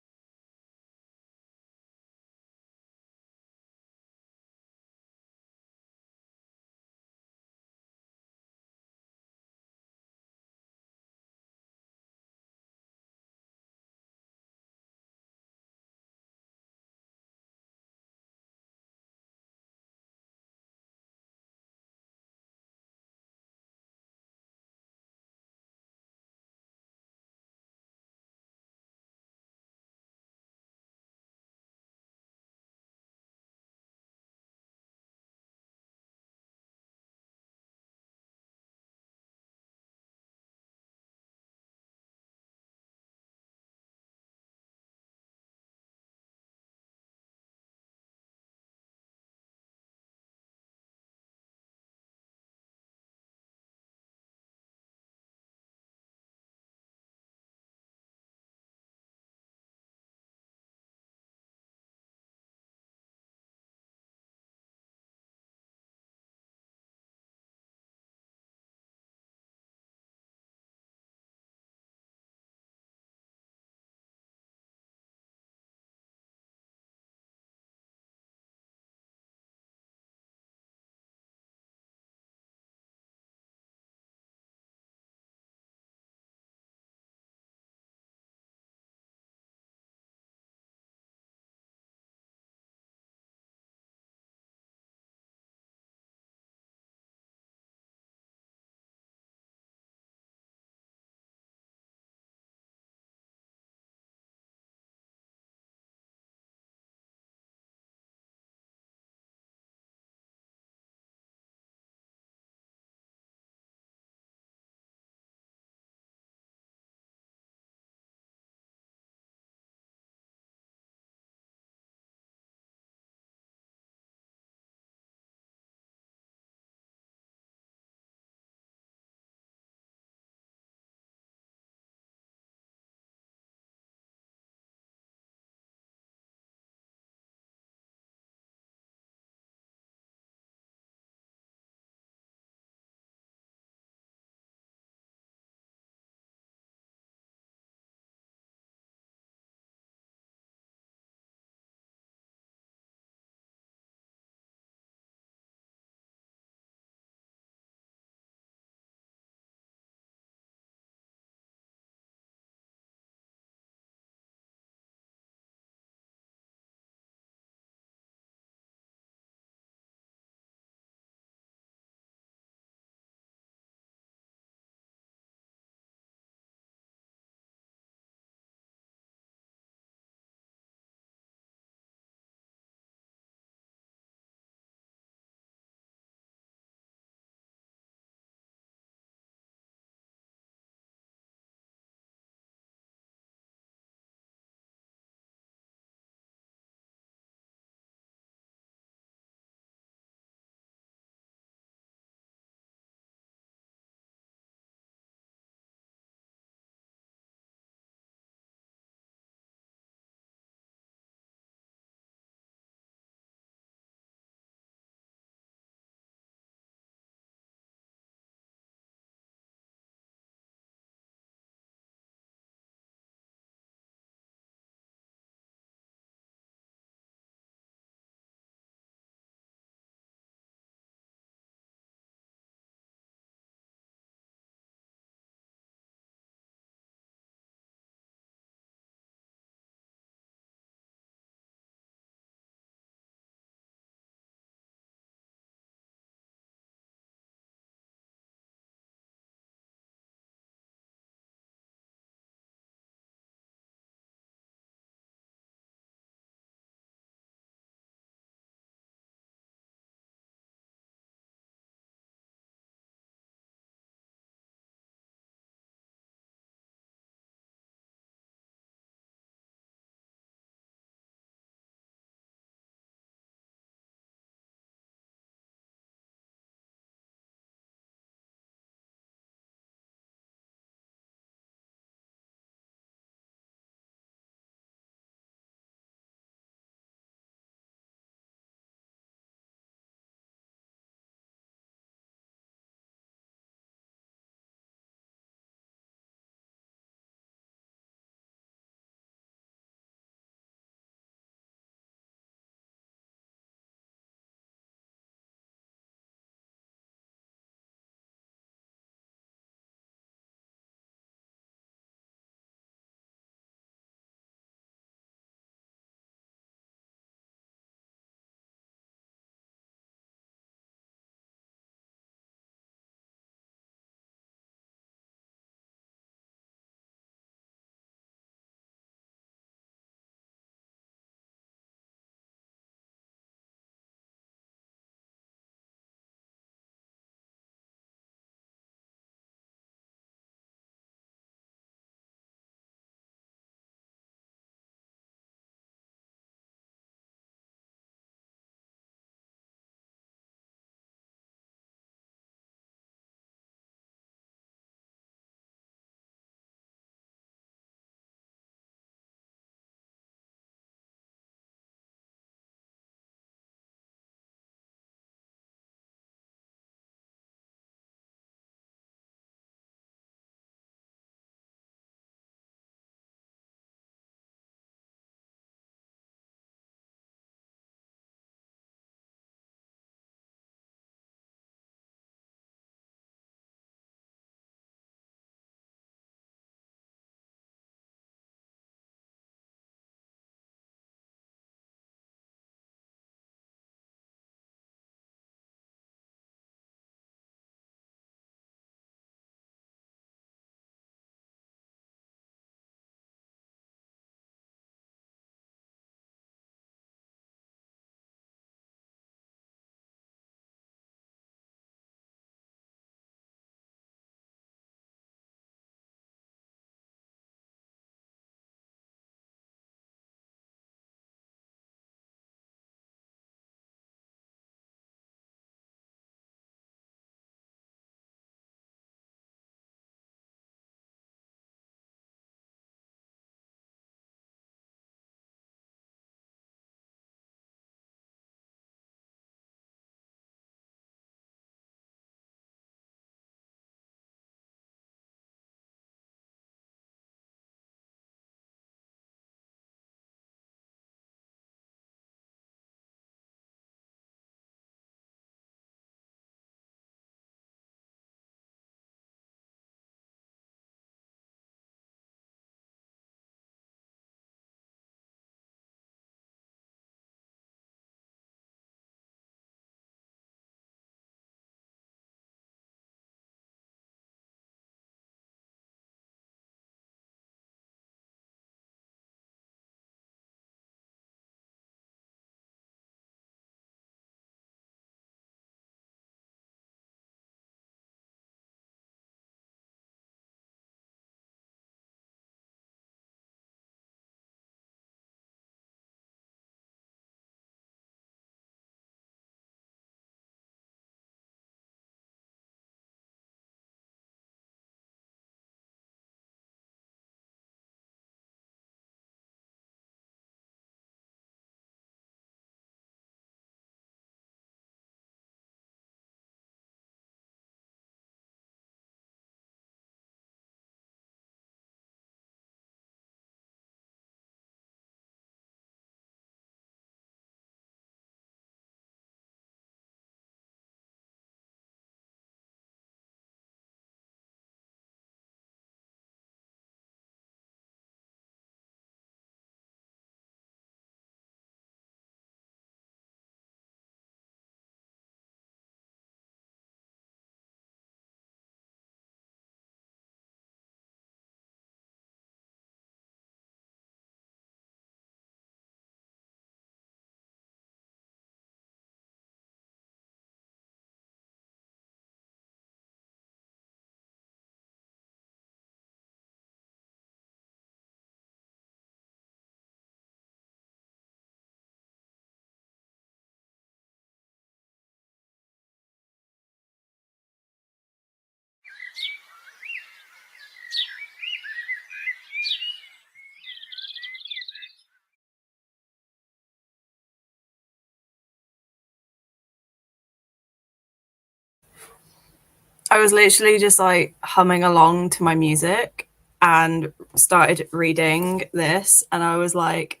I was literally just like humming along to my music and started reading this, and I was like,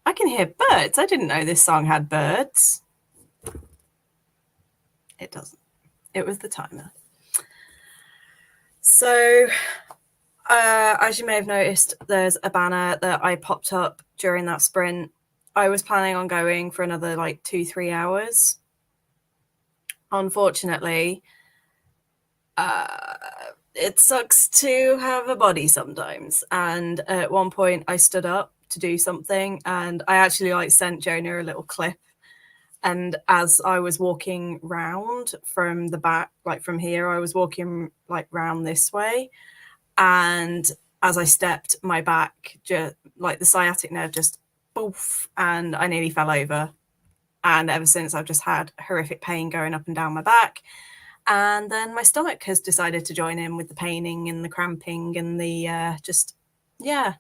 I can hear birds. I didn't know this song had birds. It doesn't. It was the timer. So, as you may have noticed, there's a banner that I popped up during that sprint. I was planning on going for another like 2-3 hours. Unfortunately, it sucks to have a body sometimes. And at one point I stood up to do something, and I actually like sent Jonah a little clip. And as I was walking round from the back, like from here, I was walking like round this way. And as I stepped, my back, just like the sciatic nerve, just poof, and I nearly fell over. And ever since, I've just had horrific pain going up and down my back. And then my stomach has decided to join in with the paining and the cramping and the just, yeah,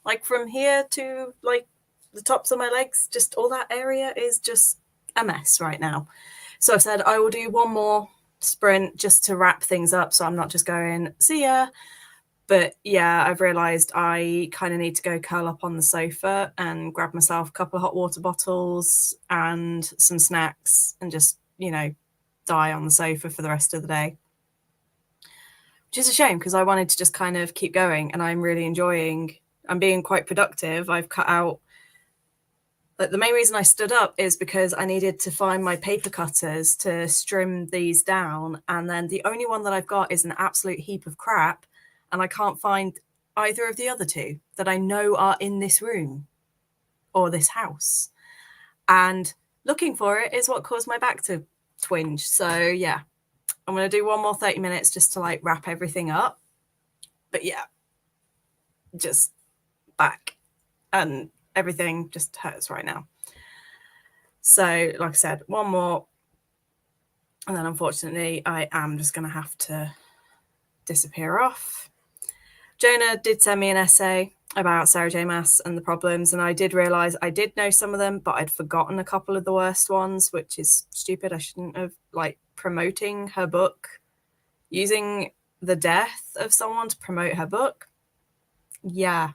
like from here to like the tops of my legs, just all that area is just a mess right now. So I've said I will do one more sprint just to wrap things up, so I'm not just going, see ya. But yeah, I've realised I kind of need to go curl up on the sofa and grab myself a couple of hot water bottles and some snacks and just, you know, die on the sofa for the rest of the day. Which is a shame, because I wanted to just kind of keep going, and I'm really enjoying, I'm being quite productive. I've cut out, like, the main reason I stood up is because I needed to find my paper cutters to trim these down, and then the only one that I've got is an absolute heap of crap, and I can't find either of the other two that I know are in this room or this house. And looking for it is what caused my back to twinge. So yeah, I'm going to do one more 30 minutes just to like wrap everything up. But yeah, just back and everything just hurts right now. So like I said, one more, and then unfortunately I am just going to have to disappear off. Jonah did send me an essay about Sarah J. Maas and the problems, and I did realise I did know some of them, but I'd forgotten a couple of the worst ones, which is stupid. I shouldn't have, like, promoting her book, using the death of someone to promote her book. Yeah.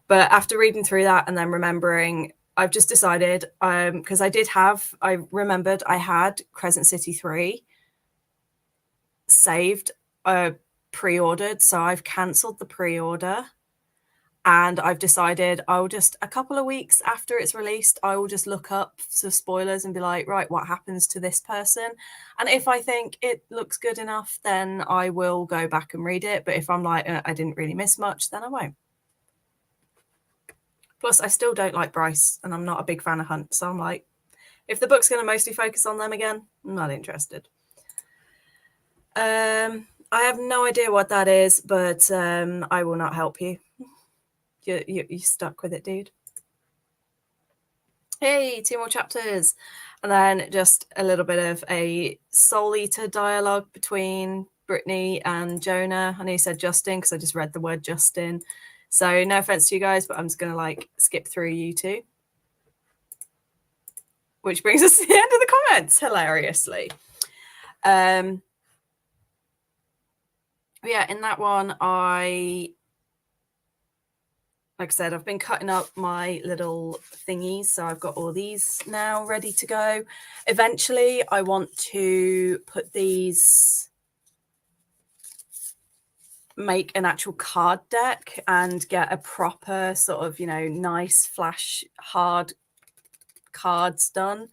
But after reading through that and then remembering, I've just decided, because I remembered I had Crescent City 3 saved, pre-ordered, so I've cancelled the pre-order, and I've decided I'll just, a couple of weeks after it's released, I will just look up some spoilers and be like, right, what happens to this person? And if I think it looks good enough, then I will go back and read it. But if I'm like, I didn't really miss much, then I won't. Plus, I still don't like Bryce, and I'm not a big fan of Hunt, so I'm like, if the book's going to mostly focus on them again, I'm not interested. I have no idea what that is, but I will not help you. You're stuck with it, dude. Hey, 2 more chapters. And then just a little bit of a Soul Eater dialogue between Brittany and Jonah. I know you said Justin because I just read the word Justin. So no offense to you guys, but I'm just going to like skip through you two. Which brings us to the end of the comments, hilariously. Yeah, in that one, like I said, I've been cutting up my little thingies, so I've got all these now ready to go. Eventually, I want to put these, make an actual card deck and get a proper sort of, you know, nice flash hard cards done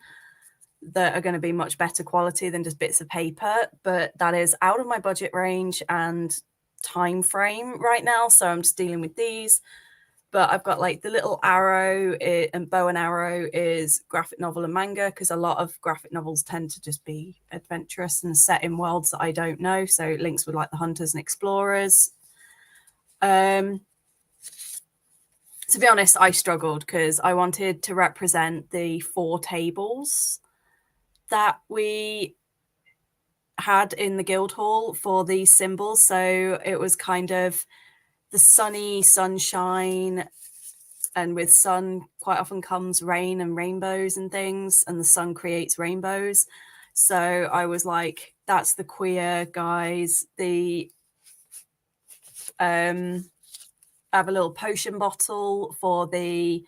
that are going to be much better quality than just bits of paper. But that is out of my budget range and time frame right now, so I'm just dealing with these. But I've got like the little arrow and bow and arrow is graphic novel and manga, because a lot of graphic novels tend to just be adventurous and set in worlds that I don't know. So it links with like the hunters and explorers. To be honest, I struggled because I wanted to represent the 4 tables that we had in the guild hall for these symbols. So it was kind of the sunny sunshine, and with sun quite often comes rain and rainbows and things, and the sun creates rainbows. So I was like, that's the queer guys. I have a little potion bottle for the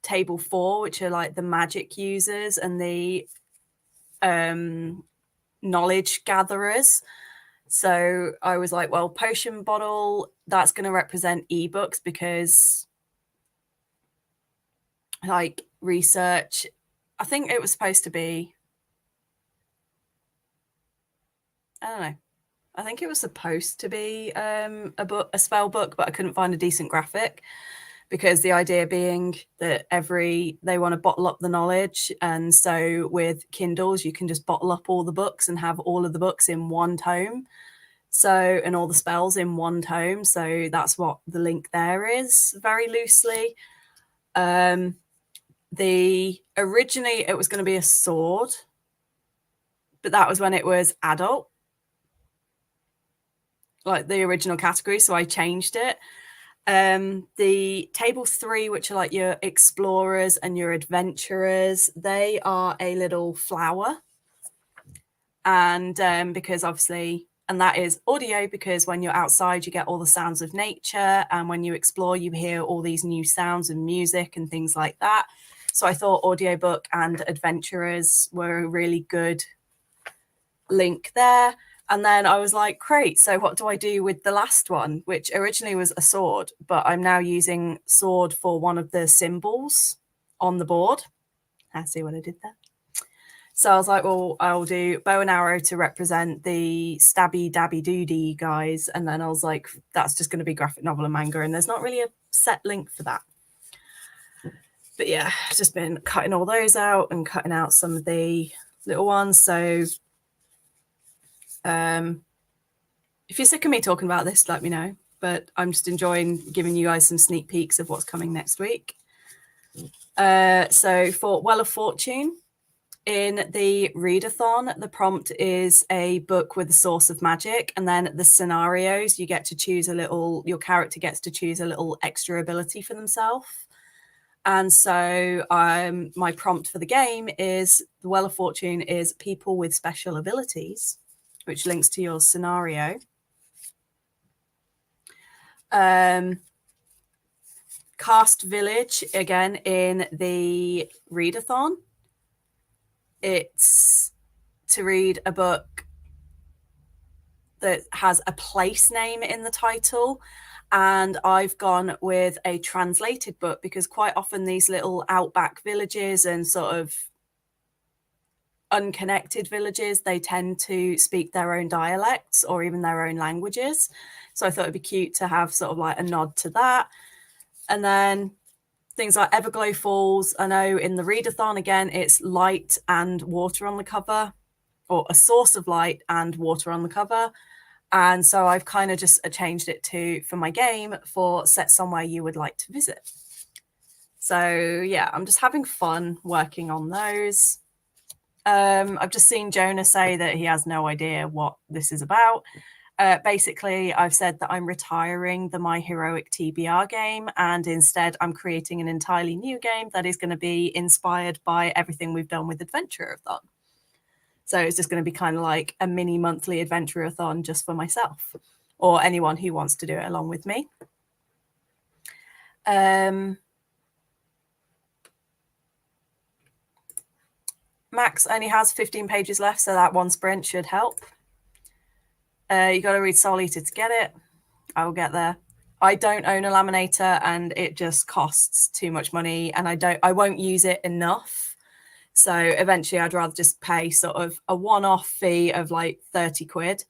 table 4, which are like the magic users and the knowledge gatherers. So I was like, well, potion bottle, that's going to represent ebooks, because like research, I think it was supposed to be, I don't know, I think it was supposed to be a spell book, but I couldn't find a decent graphic, because the idea being that they want to bottle up the knowledge. And so with Kindles, you can just bottle up all the books and have all of the books in one tome. So, and all the spells in one tome. So that's what the link there is, very loosely. Originally it was going to be a sword, but that was when it was adult, like the original category. So I changed it. The table 3, which are like your explorers and your adventurers, they are a little flower. And because obviously, and that is audio, because when you're outside, you get all the sounds of nature. And when you explore, you hear all these new sounds and music and things like that. So I thought audiobook and adventurers were a really good link there. And then I was like, great, so what do I do with the last one, which originally was a sword, but I'm now using sword for one of the symbols on the board. I see what I did there. So I was like, well, I'll do bow and arrow to represent the stabby dabby doody guys. And then I was like, that's just going to be graphic novel and manga, and there's not really a set link for that. But yeah, I've just been cutting all those out and cutting out some of the little ones. So if you're sick of me talking about this, let me know. But I'm just enjoying giving you guys some sneak peeks of what's coming next week. So for Well of Fortune, in the readathon, the prompt is a book with a source of magic, and then the scenarios, you get to choose your character gets to choose a little extra ability for themselves. And so my prompt for the game is, the Well of Fortune is people with special abilities, which links to your scenario. Cast Village, again, in the readathon. It's to read a book that has a place name in the title. And I've gone with a translated book, because quite often these little outback villages and sort of unconnected villages, they tend to speak their own dialects or even their own languages. So I thought it'd be cute to have sort of like a nod to that. And then things like Everglow Falls, I know in the readathon, again, it's light and water on the cover, or a source of light and water on the cover. And so I've kind of just changed it to, for my game, for set somewhere you would like to visit. So yeah, I'm just having fun working on those. I've just seen Jonah say that he has no idea what this is about. Basically, I've said that I'm retiring the My Heroic TBR game, and instead I'm creating an entirely new game that is going to be inspired by everything we've done with Adventurerathon. So it's just going to be kind of like a mini monthly Adventurerathon just for myself, or anyone who wants to do it along with me. Max only has 15 pages left, so that one sprint should help. You got to read Soul Eater to get it. I will get there. I don't own a laminator, and it just costs too much money, and I won't use it enough. So eventually I'd rather just pay sort of a one-off fee of like 30 quid,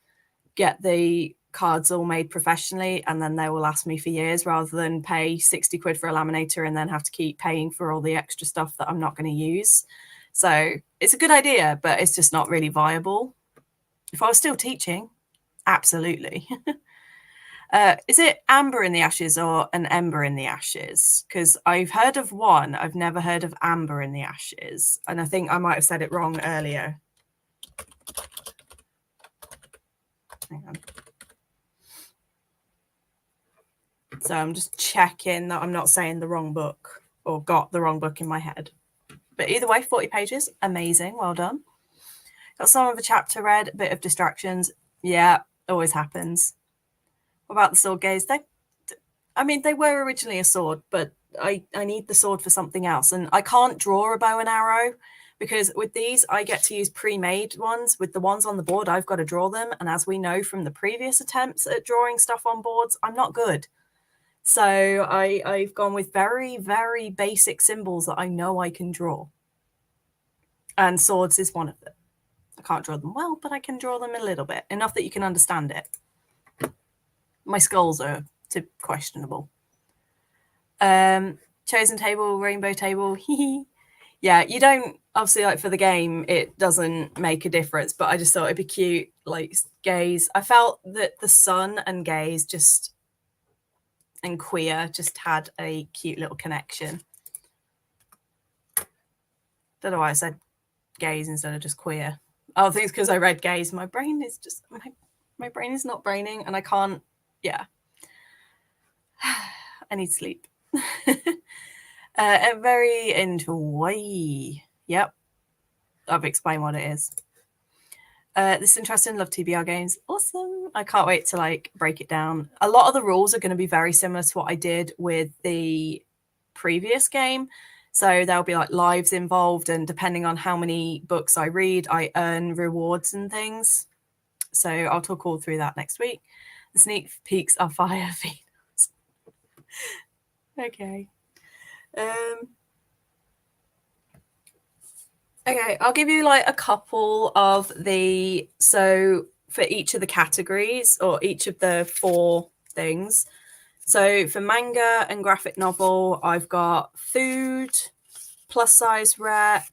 get the cards all made professionally, and then they will last me for years, rather than pay 60 quid for a laminator and then have to keep paying for all the extra stuff that I'm not going to use. So it's a good idea, but it's just not really viable. If I was still teaching, absolutely. Is it Amber in the Ashes or an Ember in the Ashes? Because I've heard of one, I've never heard of Amber in the Ashes. And I think I might have said it wrong earlier. Hang on. So I'm just checking that I'm not saying the wrong book or got the wrong book in my head. But either way, 40 pages, amazing, well done. Got some of a chapter read, a bit of distractions. Yeah, always happens. What about the sword gaze? They were originally a sword, but I need the sword for something else. And I can't draw a bow and arrow because with these, I get to use pre-made ones. With the ones on the board, I've got to draw them. And as we know from the previous attempts at drawing stuff on boards, I'm not good. So I've gone with very, very basic symbols that I know I can draw. And swords is one of them. I can't draw them well, but I can draw them a little bit, enough that you can understand it. My skulls are too questionable. Chosen table, rainbow table. Yeah, you don't, obviously, like for the game, it doesn't make a difference, but I just thought it'd be cute, like gaze. I felt that the sun and gaze just, and queer just had a cute little connection. Don't know why I said gaze instead of just queer. Oh, I think it's because I read gaze. My brain is just, my brain is not braining and I can't, yeah. I need sleep. Very enjoy. Yep. I've explained what it is. This is interesting. Love TBR games. Awesome. I can't wait to like break it down. A lot of the rules are going to be very similar to what I did with the previous game. So there'll be like lives involved, and depending on how many books I read, I earn rewards and things. So I'll talk all through that next week. The sneak peeks are fire feeders. Okay. Okay, I'll give you like a couple of the, so for each of the categories or each of the 4 things. So for manga and graphic novel, I've got food, plus size rep,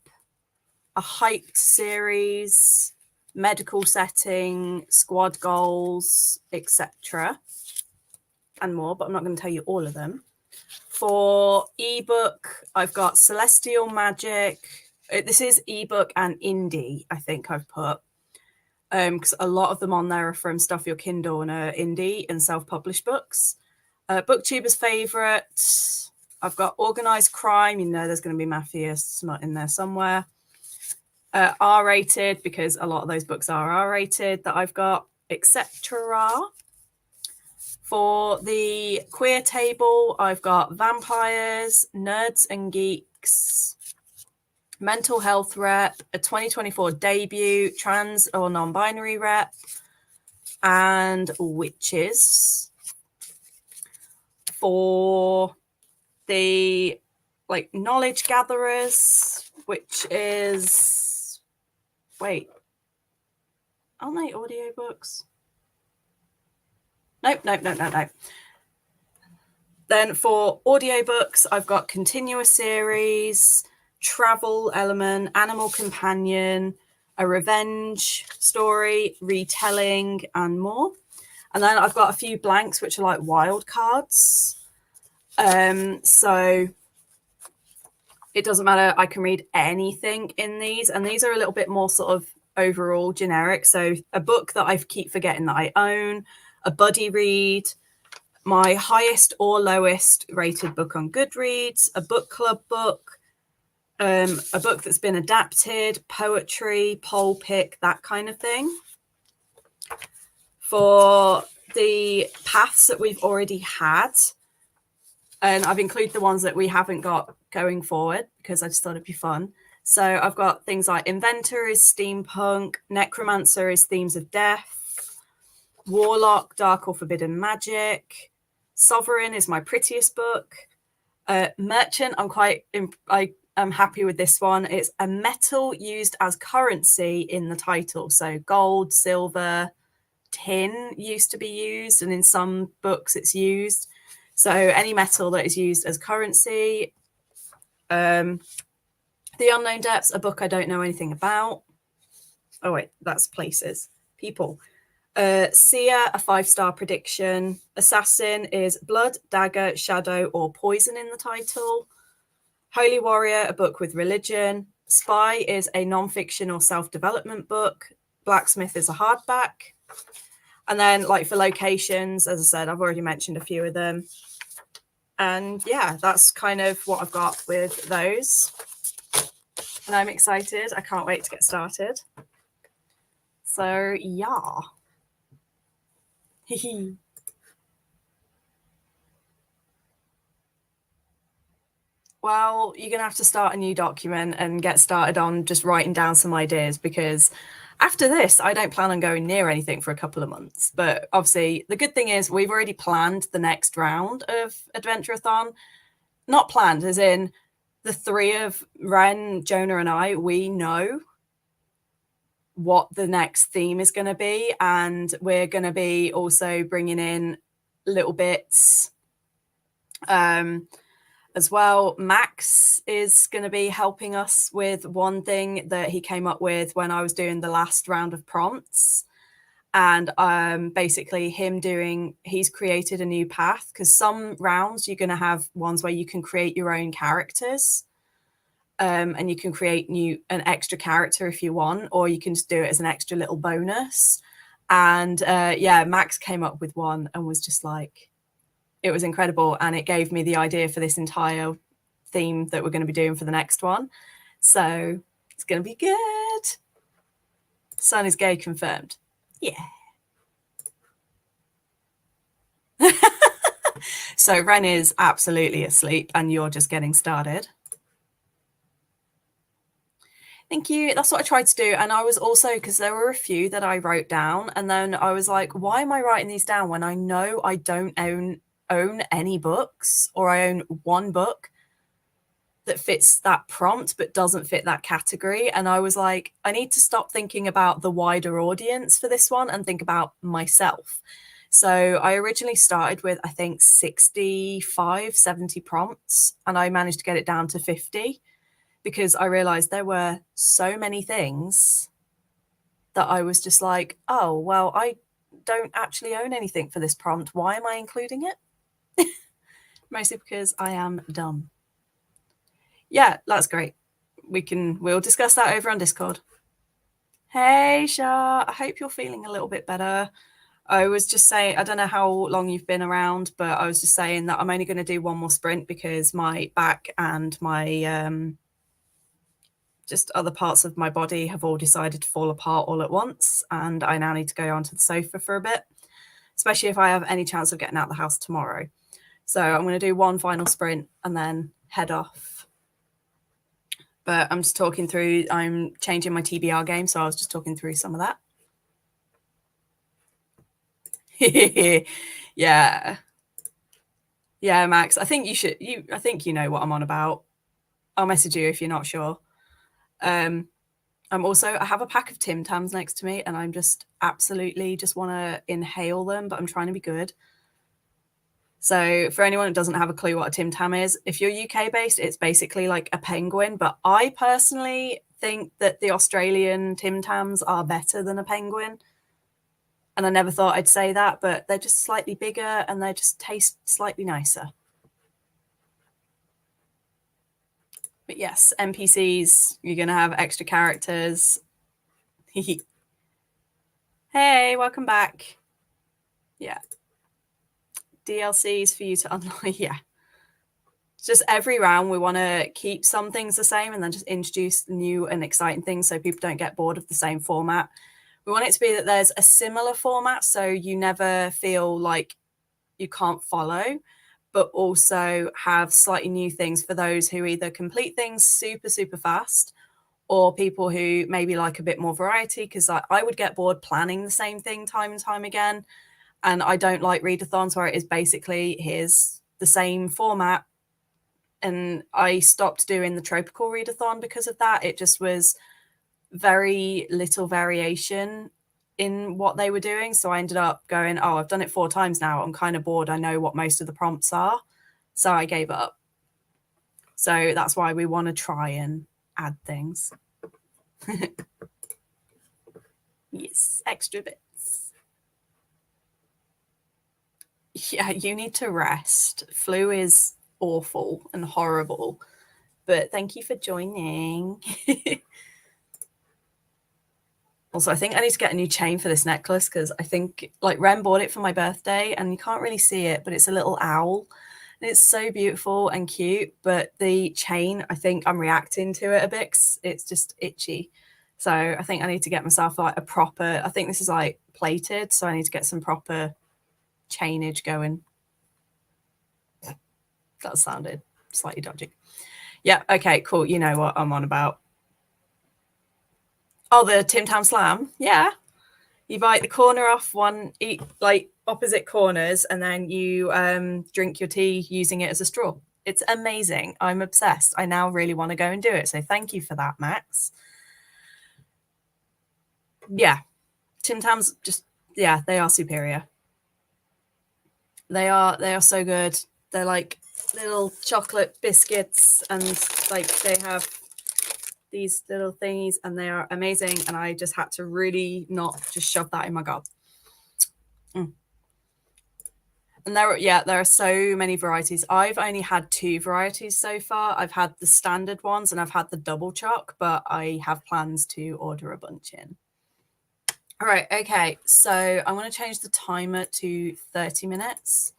a hyped series, medical setting, squad goals, etc. and more, but I'm not going to tell you all of them. For ebook, I've got Celestial Magic. This is ebook and indie, I think I've put, because a lot of them on there are from Stuff Your Kindle and indie and self-published books. Booktuber's favourite, I've got Organised Crime. You know there's going to be mafia smut in there somewhere. R-rated, because a lot of those books are R-rated that I've got, etc. For the queer table, I've got Vampires, Nerds and Geeks, Mental Health rep, a 2024 debut, trans or non-binary rep, and witches. For the like knowledge gatherers, which is, wait, aren't they audiobooks? Nope. Then for audiobooks, I've got Continuous Series, Travel Element, Animal Companion, a Revenge Story, Retelling, and more. And then I've got a few blanks, which are like wild cards. So it doesn't matter. I can read anything in these. And these are a little bit more sort of overall generic. So a book that I keep forgetting that I own, a buddy read, my highest or lowest rated book on Goodreads, a book club book, a book that's been adapted, poetry, poll pick, that kind of thing. For the paths that we've already had, and I've included the ones that we haven't got going forward because I just thought it'd be fun. So I've got things like Inventor is steampunk, Necromancer is themes of death, Warlock, dark or forbidden magic, Sovereign is my prettiest book, Merchant, I'm happy with this one. It's a metal used as currency in the title. So gold, silver, tin used to be used, and in some books it's used. So any metal that is used as currency. The Unknown Depths, a book I don't know anything about. Oh wait, that's places. People. Seer, a 5-star prediction. Assassin is blood, dagger, shadow, or poison in the title. Holy Warrior, a book with religion. Spy is a non-fiction or self-development book. Blacksmith is a hardback. And then like for locations, as I said, I've already mentioned a few of them. And yeah, that's kind of what I've got with those. And I'm excited. I can't wait to get started. So yeah. Well, you're going to have to start a new document and get started on just writing down some ideas, because after this, I don't plan on going near anything for a couple of months. But obviously, the good thing is we've already planned the next round of Adventurerathon. Not planned, as in the three of Ren, Jonah, and I, we know what the next theme is going to be. And we're going to be also bringing in little bits as well. Max is going to be helping us with one thing that he came up with when I was doing the last round of prompts. And basically he's created a new path, because some rounds you're going to have ones where you can create your own characters. And you can create an extra character if you want, or you can just do it as an extra little bonus. And Max came up with one and was just like, it was incredible, and it gave me the idea for this entire theme that we're going to be doing for the next one. So it's going to be good. Son is gay confirmed. Yeah. So Ren is absolutely asleep and you're just getting started. Thank you. That's what I tried to do. And I was also, because there were a few that I wrote down, and then I was like, why am I writing these down when I know I don't own any books, or I own one book that fits that prompt but doesn't fit that category? And I was like, I need to stop thinking about the wider audience for this one and think about myself. So I originally started with, I think, 65, 70 prompts, and I managed to get it down to 50, because I realized there were so many things that I was just like, oh, well, I don't actually own anything for this prompt. Why am I including it? Mostly because I am dumb. Yeah, that's great. We'll discuss that over on Discord. Hey, Shah, I hope you're feeling a little bit better. I was just saying, I don't know how long you've been around, but I was just saying that I'm only going to do one more sprint because my back and my just other parts of my body have all decided to fall apart all at once, and I now need to go onto the sofa for a bit, especially if I have any chance of getting out of the house tomorrow. So I'm going to do one final sprint and then head off. But I'm just talking through, I'm changing my TBR game, so I was just talking through some of that. Yeah. Yeah, Max, I think I think you know what I'm on about. I'll message you if you're not sure. I have a pack of Tim Tams next to me, and I'm just absolutely just want to inhale them, but I'm trying to be good. So for anyone who doesn't have a clue what a Tim Tam is, if you're UK based, it's basically like a penguin. But I personally think that the Australian Tim Tams are better than a penguin. And I never thought I'd say that, but they're just slightly bigger and they just taste slightly nicer. But yes, NPCs, you're going to have extra characters. Hey, welcome back. Yeah. DLCs for you to unlock. Yeah. Just every round we want to keep some things the same and then just introduce new and exciting things so people don't get bored of the same format. We want it to be that there's a similar format, so you never feel like you can't follow, but also have slightly new things for those who either complete things super, super fast, or people who maybe like a bit more variety, because I would get bored planning the same thing time and time again. And I don't like readathons where it is basically, here's the same format. And I stopped doing the tropical readathon because of that. It just was very little variation in what they were doing. So I ended up going, oh, I've done it 4 times now. I'm kind of bored. I know what most of the prompts are. So I gave up. So that's why we want to try and add things. Yes, extra bits. Yeah, you need to rest. Flu is awful and horrible. But thank you for joining. Also, I think I need to get a new chain for this necklace, because I think, like, Ren bought it for my birthday and you can't really see it, but it's a little owl. And it's so beautiful and cute, but the chain, I think I'm reacting to it a bit 'cause it's just itchy. So I think I need to get myself like a proper, I think this is like plated, so I need to get some proper chainage going. That sounded slightly dodgy. Yeah, okay, cool. You know what I'm on about. Oh, the Tim Tam Slam? Yeah. You bite the corner off one, eat like opposite corners, and then you drink your tea using it as a straw. It's amazing. I'm obsessed. I now really want to go and do it. So thank you for that, Max. Yeah. Tim Tams just, yeah, they are superior. They are so good. They're like little chocolate biscuits, and like they have these little thingies, and they are amazing. And I just had to really not just shove that in my gob. And there are so many varieties. I've only had 2 varieties so far. I've had the standard ones and I've had the double choc, but I have plans to order a bunch in. All right, okay. So I'm going to change the timer to 30 minutes.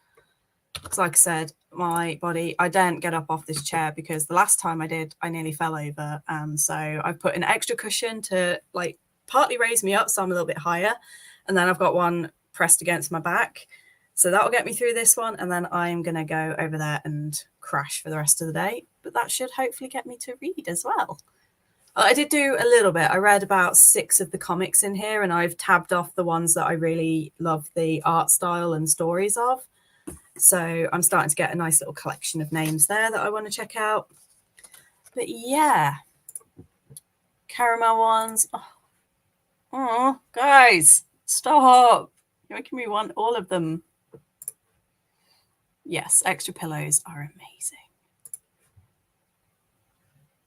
Because like I said, my body, I daren't get up off this chair because the last time I did, I nearly fell over. So I've put an extra cushion to like partly raise me up so I'm a little bit higher. And then I've got one pressed against my back. So that'll get me through this one. And then I'm going to go over there and crash for the rest of the day. But that should hopefully get me to read as well. I did do a little bit. I read about 6 of the comics in here, and I've tabbed off the ones that I really love the art style and stories of. So I'm starting to get a nice little collection of names there that I want to check out. But yeah, caramel ones. Oh, guys, stop. You're making me want all of them. Yes, extra pillows are amazing.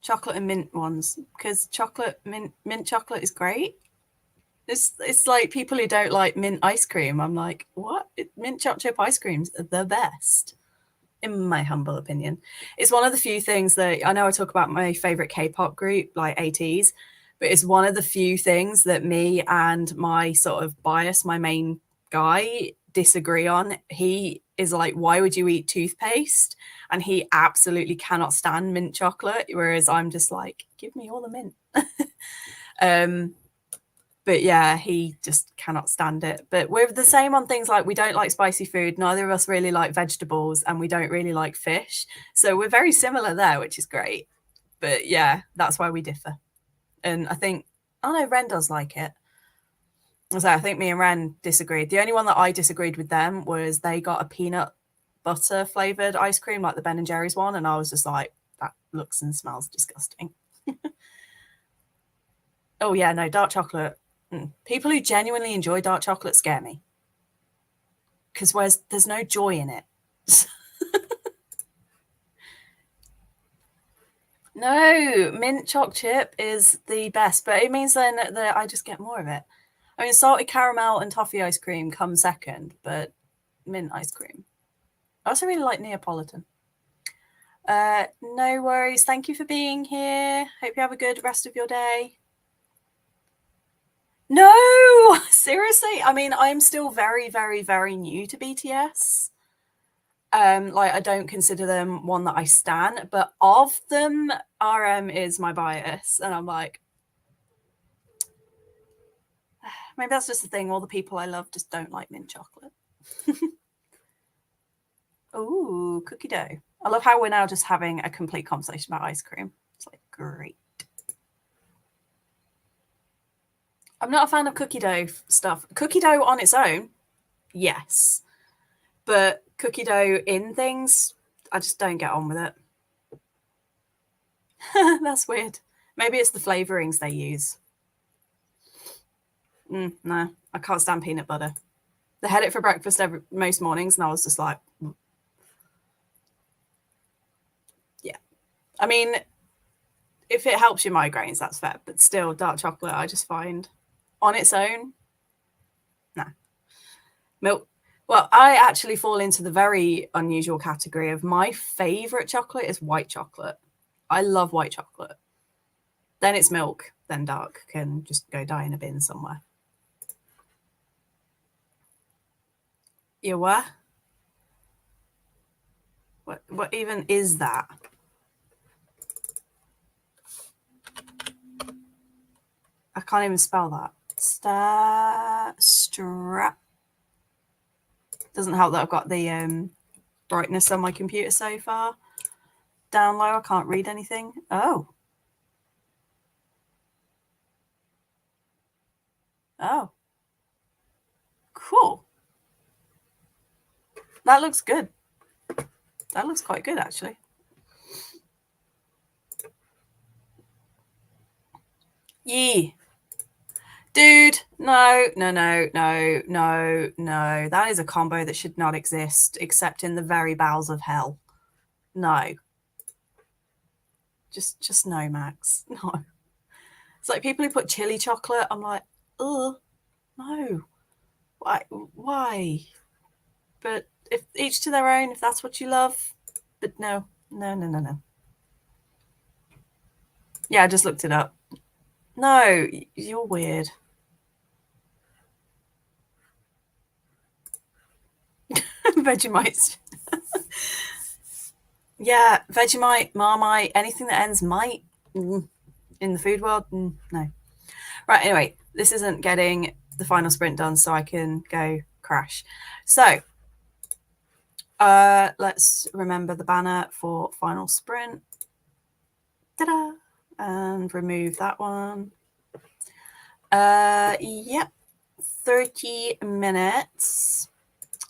Chocolate and mint ones, because mint chocolate is great. It's like people who don't like mint ice cream. I'm like, what? Mint chocolate chip ice creams are the best, in my humble opinion. It's one of the few things that I know I talk about my favorite K-pop group, like ATEEZ, but it's one of the few things that me and my sort of bias, my main guy, disagree on. He is like, why would you eat toothpaste? And he absolutely cannot stand mint chocolate, whereas I'm just like, give me all the mint. But yeah, he just cannot stand it. But we're the same on things like we don't like spicy food. Neither of us really like vegetables, and we don't really like fish. So we're very similar there, which is great. But yeah, that's why we differ. And I think, oh no, Ren does like it. So I think me and Ren disagreed. The only one that I disagreed with them was they got a peanut butter flavored ice cream, like the Ben and Jerry's one. And I was just like, that looks and smells disgusting. Oh yeah, no, dark chocolate. People who genuinely enjoy dark chocolate scare me, because there's no joy in it. No, mint choc chip is the best, but it means then that I just get more of it. I mean, salted caramel and toffee ice cream come second, but mint ice cream. I also really like Neapolitan. No worries. Thank you for being here. Hope you have a good rest of your day. No, seriously. I mean, I'm still very, very, very new to BTS. Like I don't consider them one that I stan, but of them, RM is my bias, and I'm like, maybe that's just the thing. All the people I love just don't like mint chocolate. Ooh, cookie dough. I love how we're now just having a complete conversation about ice cream. It's like great. I'm not a fan of cookie dough stuff. Cookie dough on its own, yes. But cookie dough in things, I just don't get on with it. That's weird. Maybe it's the flavorings they use. No, I can't stand peanut butter. They had it for breakfast most mornings, and I was just like, yeah. I mean, if it helps your migraines, that's fair. But still, dark chocolate, I just find on its own, nah. Milk. Well, I actually fall into the very unusual category of my favorite chocolate is white chocolate. I love white chocolate. Then it's milk, then dark can just go die in a bin somewhere. You what? What even is that? can't even spell that. Strap. Doesn't help that I've got the brightness on my computer so far down low. I can't read anything. Oh. Cool. That looks good. That looks quite good, actually. Yee. Dude, no. That is a combo that should not exist except in the very bowels of hell. No. Just no, Max. No. It's like people who put chili chocolate. I'm like, ugh, no. Why? But if each to their own, if that's what you love. But no. Yeah, I just looked it up. No, you're weird. Vegemite. Yeah, Vegemite, Marmite, anything that ends mite in the food world, no. Right, anyway, this isn't getting the final sprint done, so I can go crash. So let's remember the banner for final sprint. Ta-da! And remove that one. Yep, 30 minutes.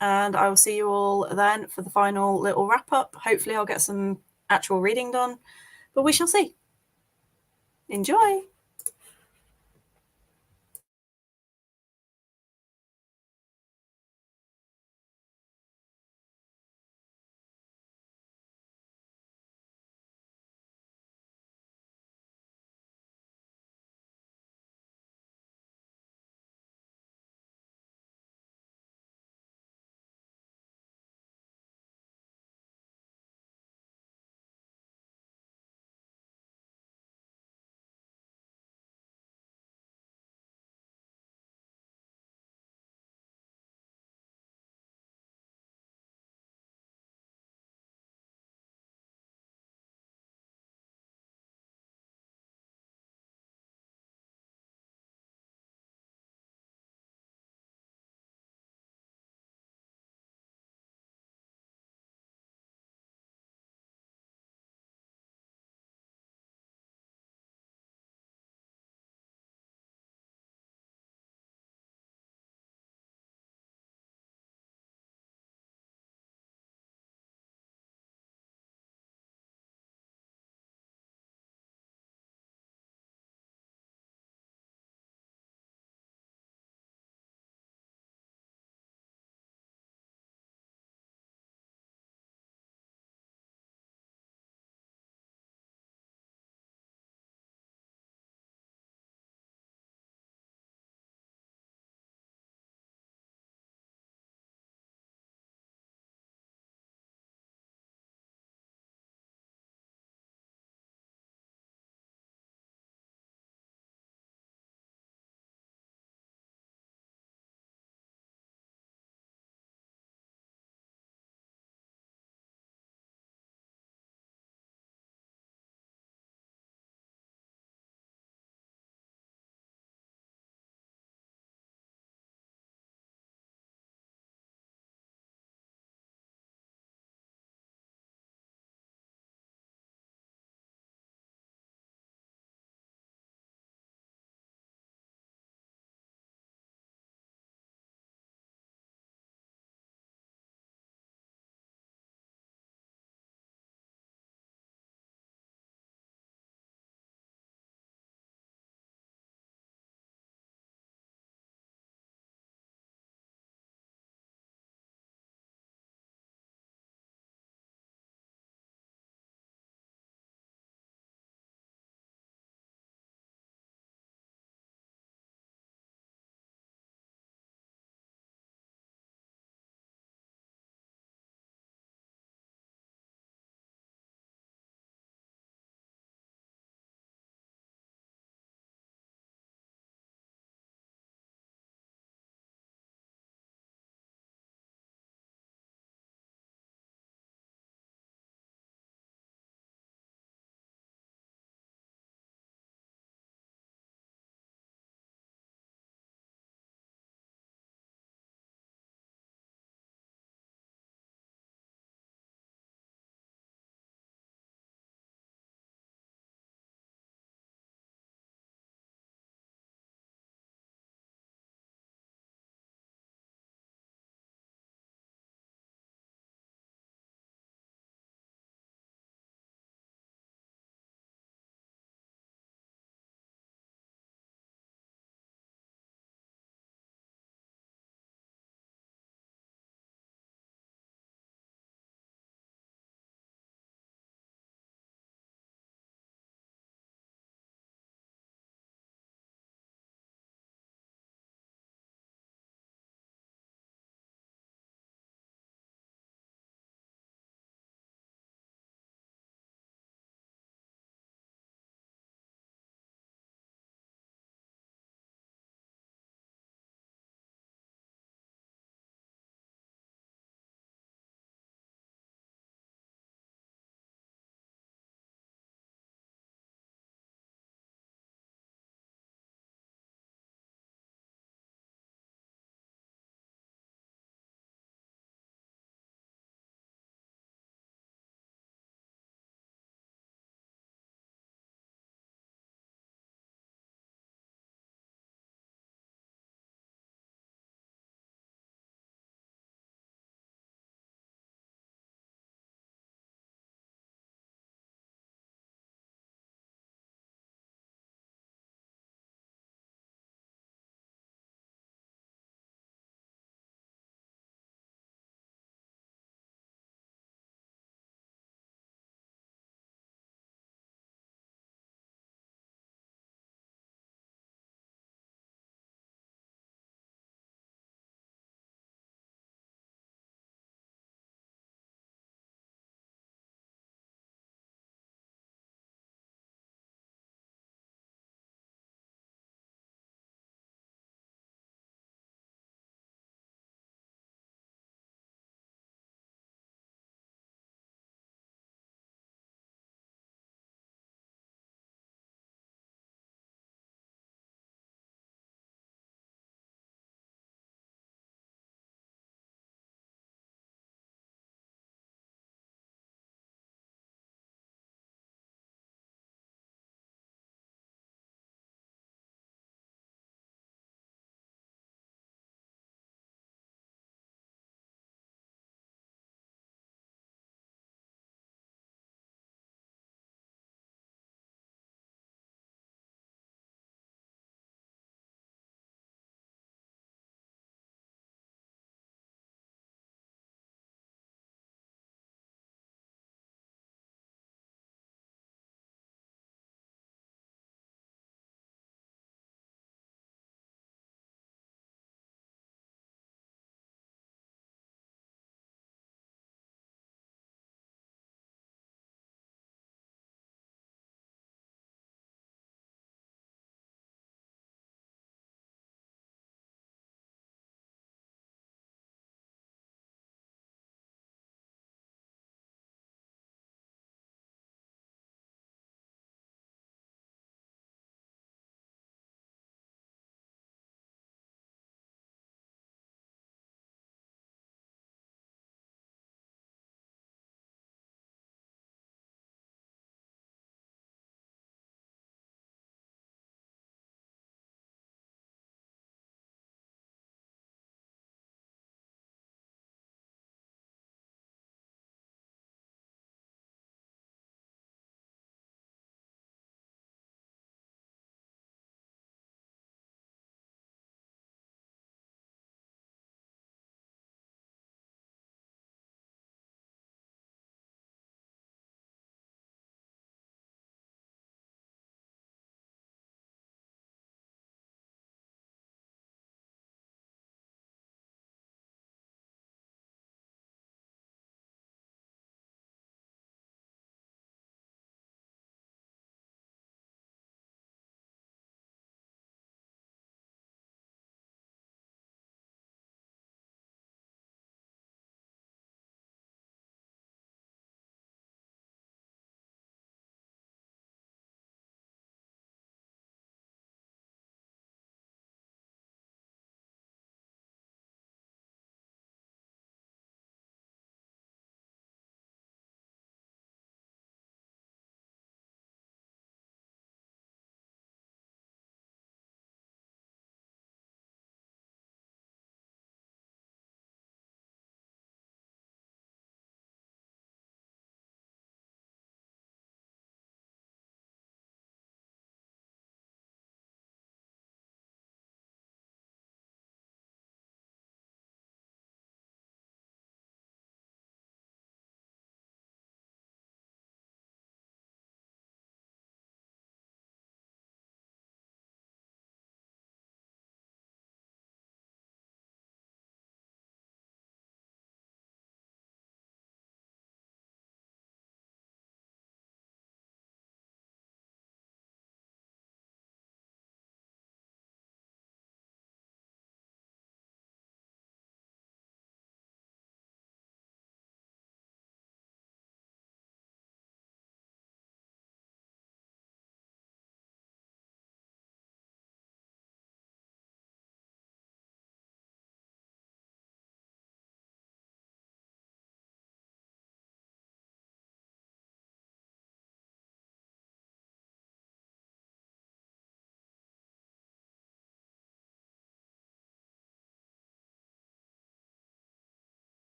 And I will see you all then for the final little wrap up. Hopefully I'll get some actual reading done, but we shall see. Enjoy.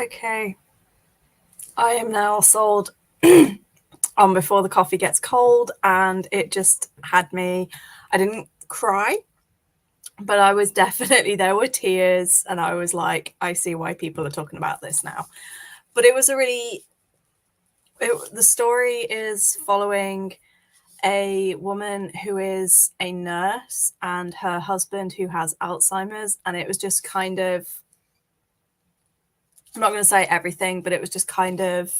Okay. I am now sold on Before the Coffee Gets Cold, and it just had me. I didn't cry, but I was definitely, there were tears, and I was like, I see why people are talking about this now. But it was the story is following a woman who is a nurse and her husband who has Alzheimer's, and it was just kind of, I'm not going to say everything, but it was just kind of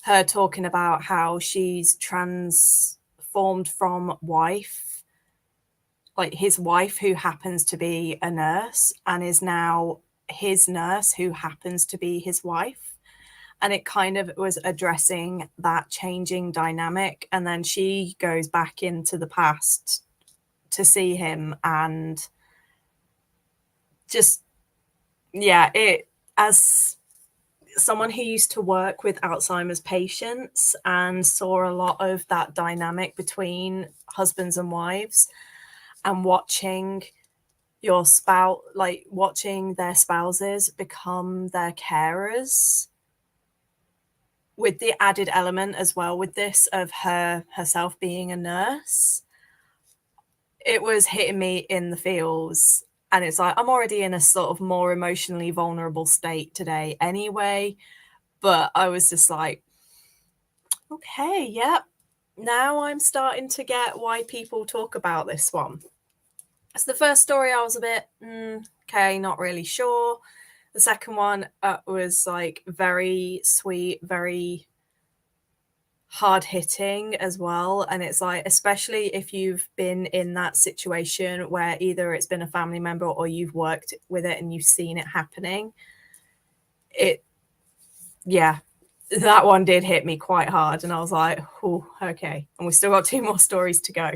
her talking about how she's transformed from wife, like his wife who happens to be a nurse, and is now his nurse who happens to be his wife. And it kind of was addressing that changing dynamic. And then she goes back into the past to see him, and just, yeah, it, as someone who used to work with Alzheimer's patients and saw a lot of that dynamic between husbands and wives, and watching your spouse, like watching their spouses become their carers, with the added element as well with this of herself being a nurse, it was hitting me in the feels. And it's like, I'm already in a sort of more emotionally vulnerable state today anyway, but I was just like, okay, yep, now I'm starting to get why people talk about this one. So the first story I was a bit okay, not really sure. The second one was like very sweet, very hard hitting as well. And it's like, especially if you've been in that situation where either it's been a family member or you've worked with it and you've seen it happening, yeah, that one did hit me quite hard. And I was like, oh, okay. And we still got 2 more stories to go.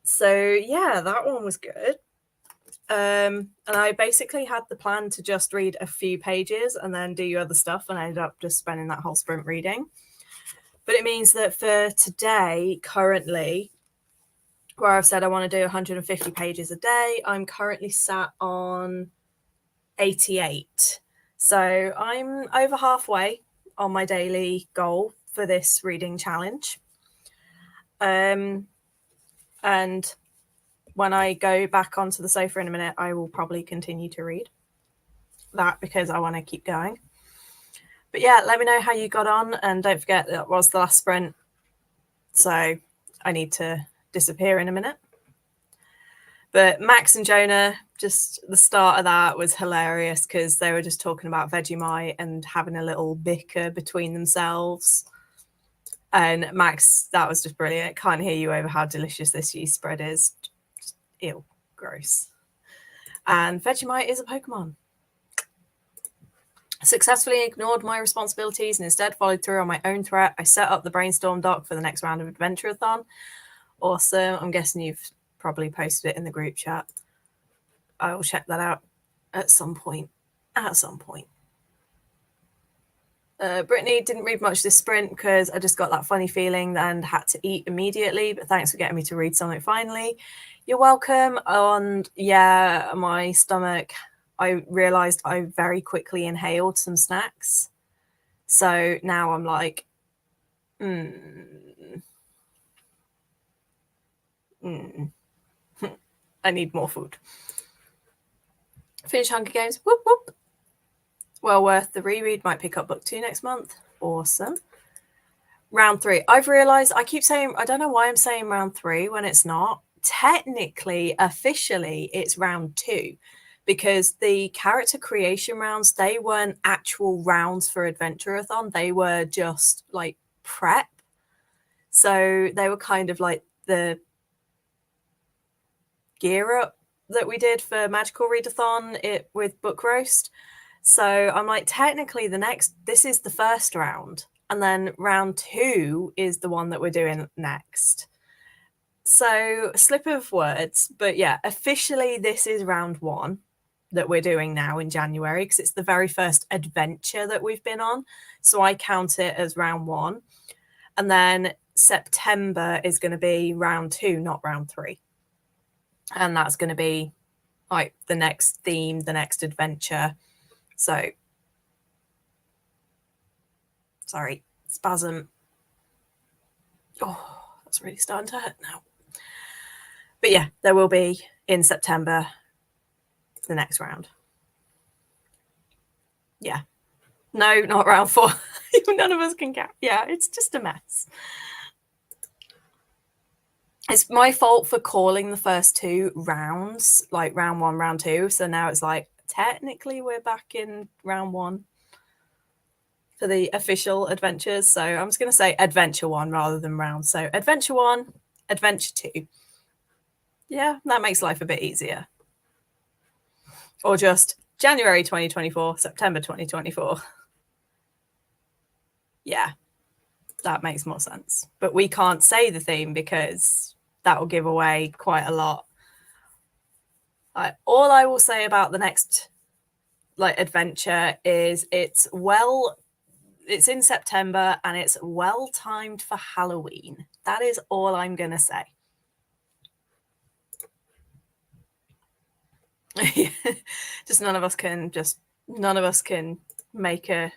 So yeah, that one was good. And I basically had the plan to just read a few pages and then do other stuff, and I ended up just spending that whole sprint reading. But it means that for today, currently, where I've said I want to do 150 pages a day, I'm currently sat on 88. So I'm over halfway on my daily goal for this reading challenge. And when I go back onto the sofa in a minute, I will probably continue to read that because I want to keep going. But yeah, let me know how you got on, and don't forget that was the last sprint, so I need to disappear in a minute. But Max and Jonah, just the start of that was hilarious because they were just talking about Vegemite and having a little bicker between themselves. And Max, that was just brilliant. Can't hear you over how delicious this yeast spread is. Just, ew, gross. And Vegemite is a Pokemon. Successfully ignored my responsibilities and instead followed through on my own threat. I set up the brainstorm doc for the next round of Adventurerathon. Awesome. I'm guessing you've probably posted it in the group chat. I will check that out at some point. Brittany didn't read much this sprint because I just got that funny feeling and had to eat immediately, but thanks for getting me to read something finally. You're welcome. And yeah, my stomach, I realized I very quickly inhaled some snacks. So now I'm like, I need more food. Finish Hunger Games. Whoop, whoop. Well worth the reread. Might pick up book 2 next month. Awesome. Round 3. I've realized I keep saying, I don't know why I'm saying round 3 when it's not. Technically, officially, it's round 2 because the character creation rounds, they weren't actual rounds for Adventurerathon. They were just like prep. So they were kind of like the gear up that we did for Magical Readathon with Book Roast. So I'm like, technically this is the first round, and then round 2 is the one that we're doing next. So slip of words, but yeah, officially this is round 1 that we're doing now in January because it's the very first adventure that we've been on. So I count it as round 1. And then September is going to be round 2, not round 3. And that's going to be like the next theme, the next adventure. So, sorry, spasm. Oh, that's really starting to hurt now. But yeah, there will be in September the next round. Yeah. No, not round 4. None of us can count. Yeah, it's just a mess. It's my fault for calling the first 2 rounds, like round 1, round 2. So now it's like, technically we're back in round 1 for the official adventures. So I'm just going to say adventure 1 rather than round. So adventure 1, adventure 2. Yeah, that makes life a bit easier. Or just January 2024, September 2024. Yeah, that makes more sense. But we can't say the theme because that will give away quite a lot. All I will say about the next adventure is it's in September and it's well timed for Halloween. That is all I'm going to say. Just none of us can make a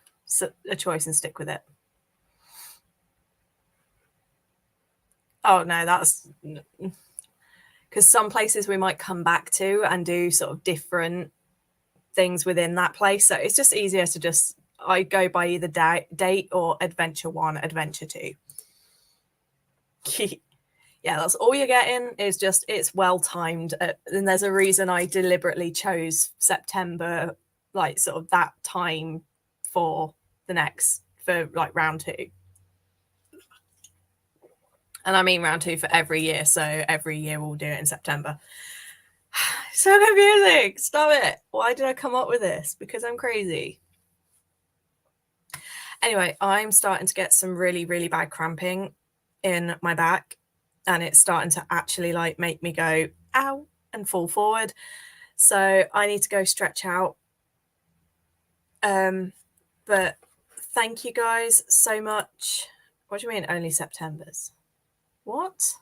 choice and stick with it. Oh no, that's because some places we might come back to and do sort of different things within that place. So it's just easier to I go by either date or adventure 1, adventure 2. Yeah, that's all you're getting is just it's well timed. And there's a reason I deliberately chose September, like sort of that time for round 2. And I mean round 2 for every year. So every year we'll do it in September. So confusing. Stop it. Why did I come up with this? Because I'm crazy. Anyway, I'm starting to get some really, really bad cramping in my back. And it's starting to actually make me go, ow, and fall forward. So I need to go stretch out. But thank you guys so much. What do you mean only September's? What?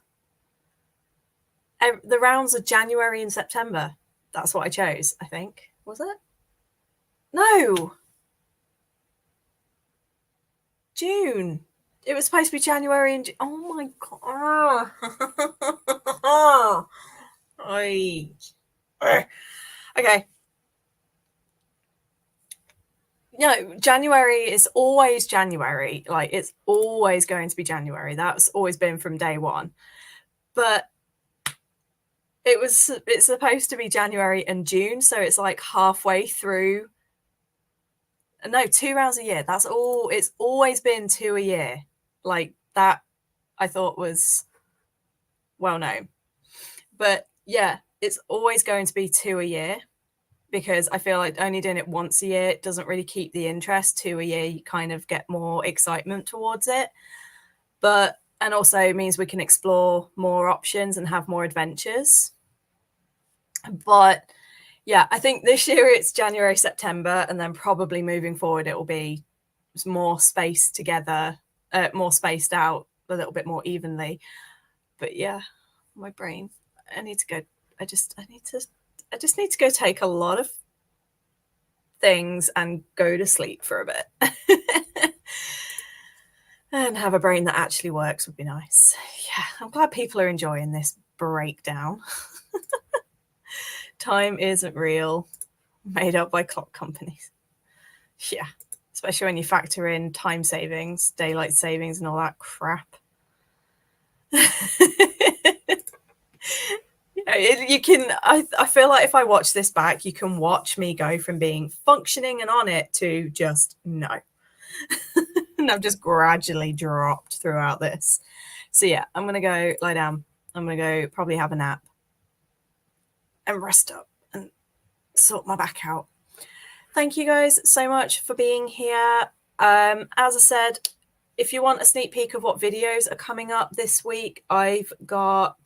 The rounds are January and September. That's what I chose, I think. Was it? No. June. It was supposed to be January and oh my god. Okay. No, January is always January. It's always going to be January. That's always been from day one. But it's supposed to be January and June, so it's like halfway through. No, 2 rounds a year. That's all. It's always been 2 a year. Like that, I thought was well known. But yeah, it's always going to be 2 a year because I feel like only doing it once a year it doesn't really keep the interest. 2 a year, you kind of get more excitement towards it. And also it means we can explore more options and have more adventures. But yeah, I think this year it's January, September, and then probably moving forward it will be more spaced together, more spaced out a little bit more evenly. But yeah, my brain, I need to go. I just need to go take a lot of things and go to sleep for a bit. And have a brain that actually works would be nice. Yeah, I'm glad people are enjoying this breakdown. Time isn't real, made up by clock companies. Yeah, especially when you factor in time savings, daylight savings, and all that crap. You can. I feel like if I watch this back, you can watch me go from being functioning and on it to just no. And I've just gradually dropped throughout this. So yeah, I'm gonna go lie down. I'm gonna go probably have a nap and rest up and sort my back out. Thank you guys so much for being here. As I said, if you want a sneak peek of what videos are coming up this week, I've got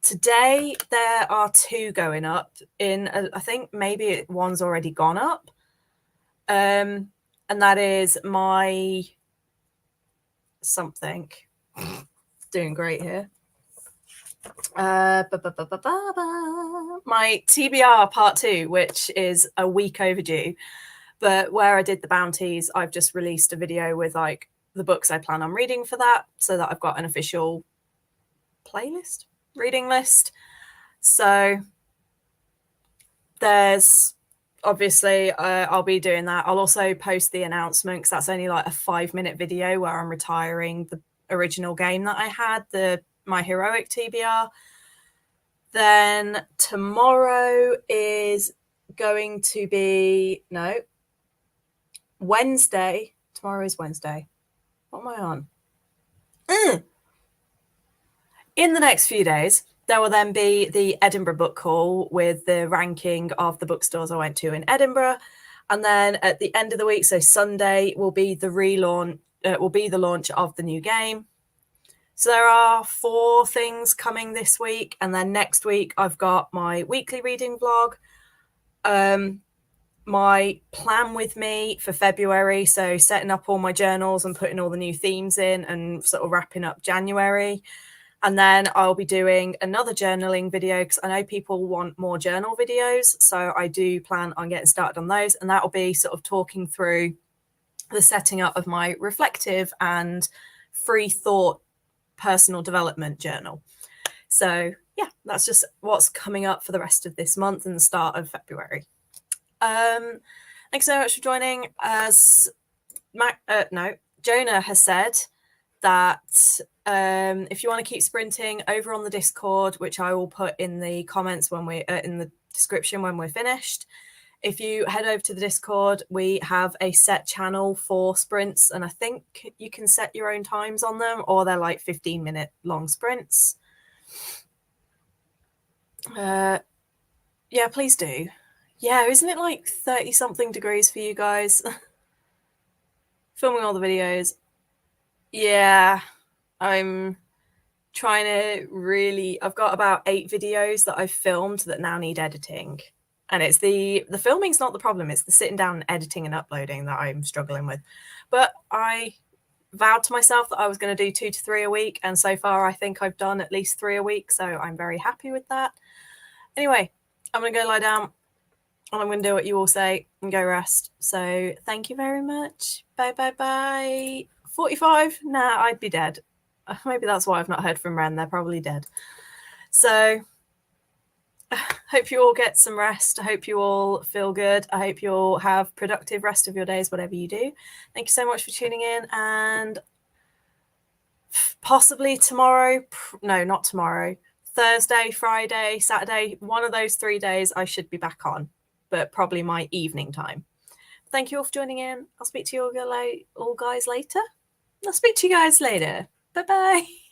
today there are 2 going up I think maybe one's already gone up. And that is my something. Doing great here. My TBR part 2, which is a week overdue. But where I did the bounties, I've just released a video with like the books I plan on reading for that, so that I've got an official playlist, reading list. So there's obviously I'll be doing that. I'll also post the announcement, because that's only like a 5-minute video where I'm retiring the original game that I had, the My Heroic TBR. Then tomorrow is going to be Wednesday. Tomorrow is Wednesday. What am I on? In the next few days, there will then be the Edinburgh book haul with the ranking of the bookstores I went to in Edinburgh. And then at the end of the week, so Sunday, will be the relaunch. Will be the launch of the new game. So there are 4 things coming this week, and then next week I've got my weekly reading vlog, my plan with me for February, so setting up all my journals and putting all the new themes in and sort of wrapping up January. And then I'll be doing another journaling video, because I know people want more journal videos. So I do plan on getting started on those. And that will be sort of talking through the setting up of my reflective and free thought personal development journal. So yeah, that's just what's coming up for the rest of this month and the start of February. Thanks so much for joining. As Jonah has said, that if you want to keep sprinting, over on the Discord, which I will put in the comments when we're in the description when we're finished, if you head over to the Discord, we have a set channel for sprints, and I think you can set your own times on them, or they're like 15-minute long sprints. Yeah, please do. Yeah, isn't it like 30-something degrees for you guys? Filming all the videos. Yeah, I'm trying to really, I've got about 8 videos that I've filmed that now need editing. And it's the filming's not the problem. It's the sitting down and editing and uploading that I'm struggling with. But I vowed to myself that I was going to do 2 to 3 a week. And so far, I think I've done at least 3 a week. So I'm very happy with that. Anyway, I'm going to go lie down. And I'm going to do what you all say and go rest. So thank you very much. Bye, bye, bye. 45? Nah, I'd be dead. Maybe that's why I've not heard from Ren. They're probably dead. So hope you all get some rest. I hope you all feel good. I hope you all have productive rest of your days, whatever you do. Thank you so much for tuning in. And possibly tomorrow. No, not tomorrow. Thursday, Friday, Saturday. One of those 3 days I should be back on, but probably my evening time. Thank you all for joining in. I'll speak to you all guys later. I'll speak to you guys later. Bye-bye.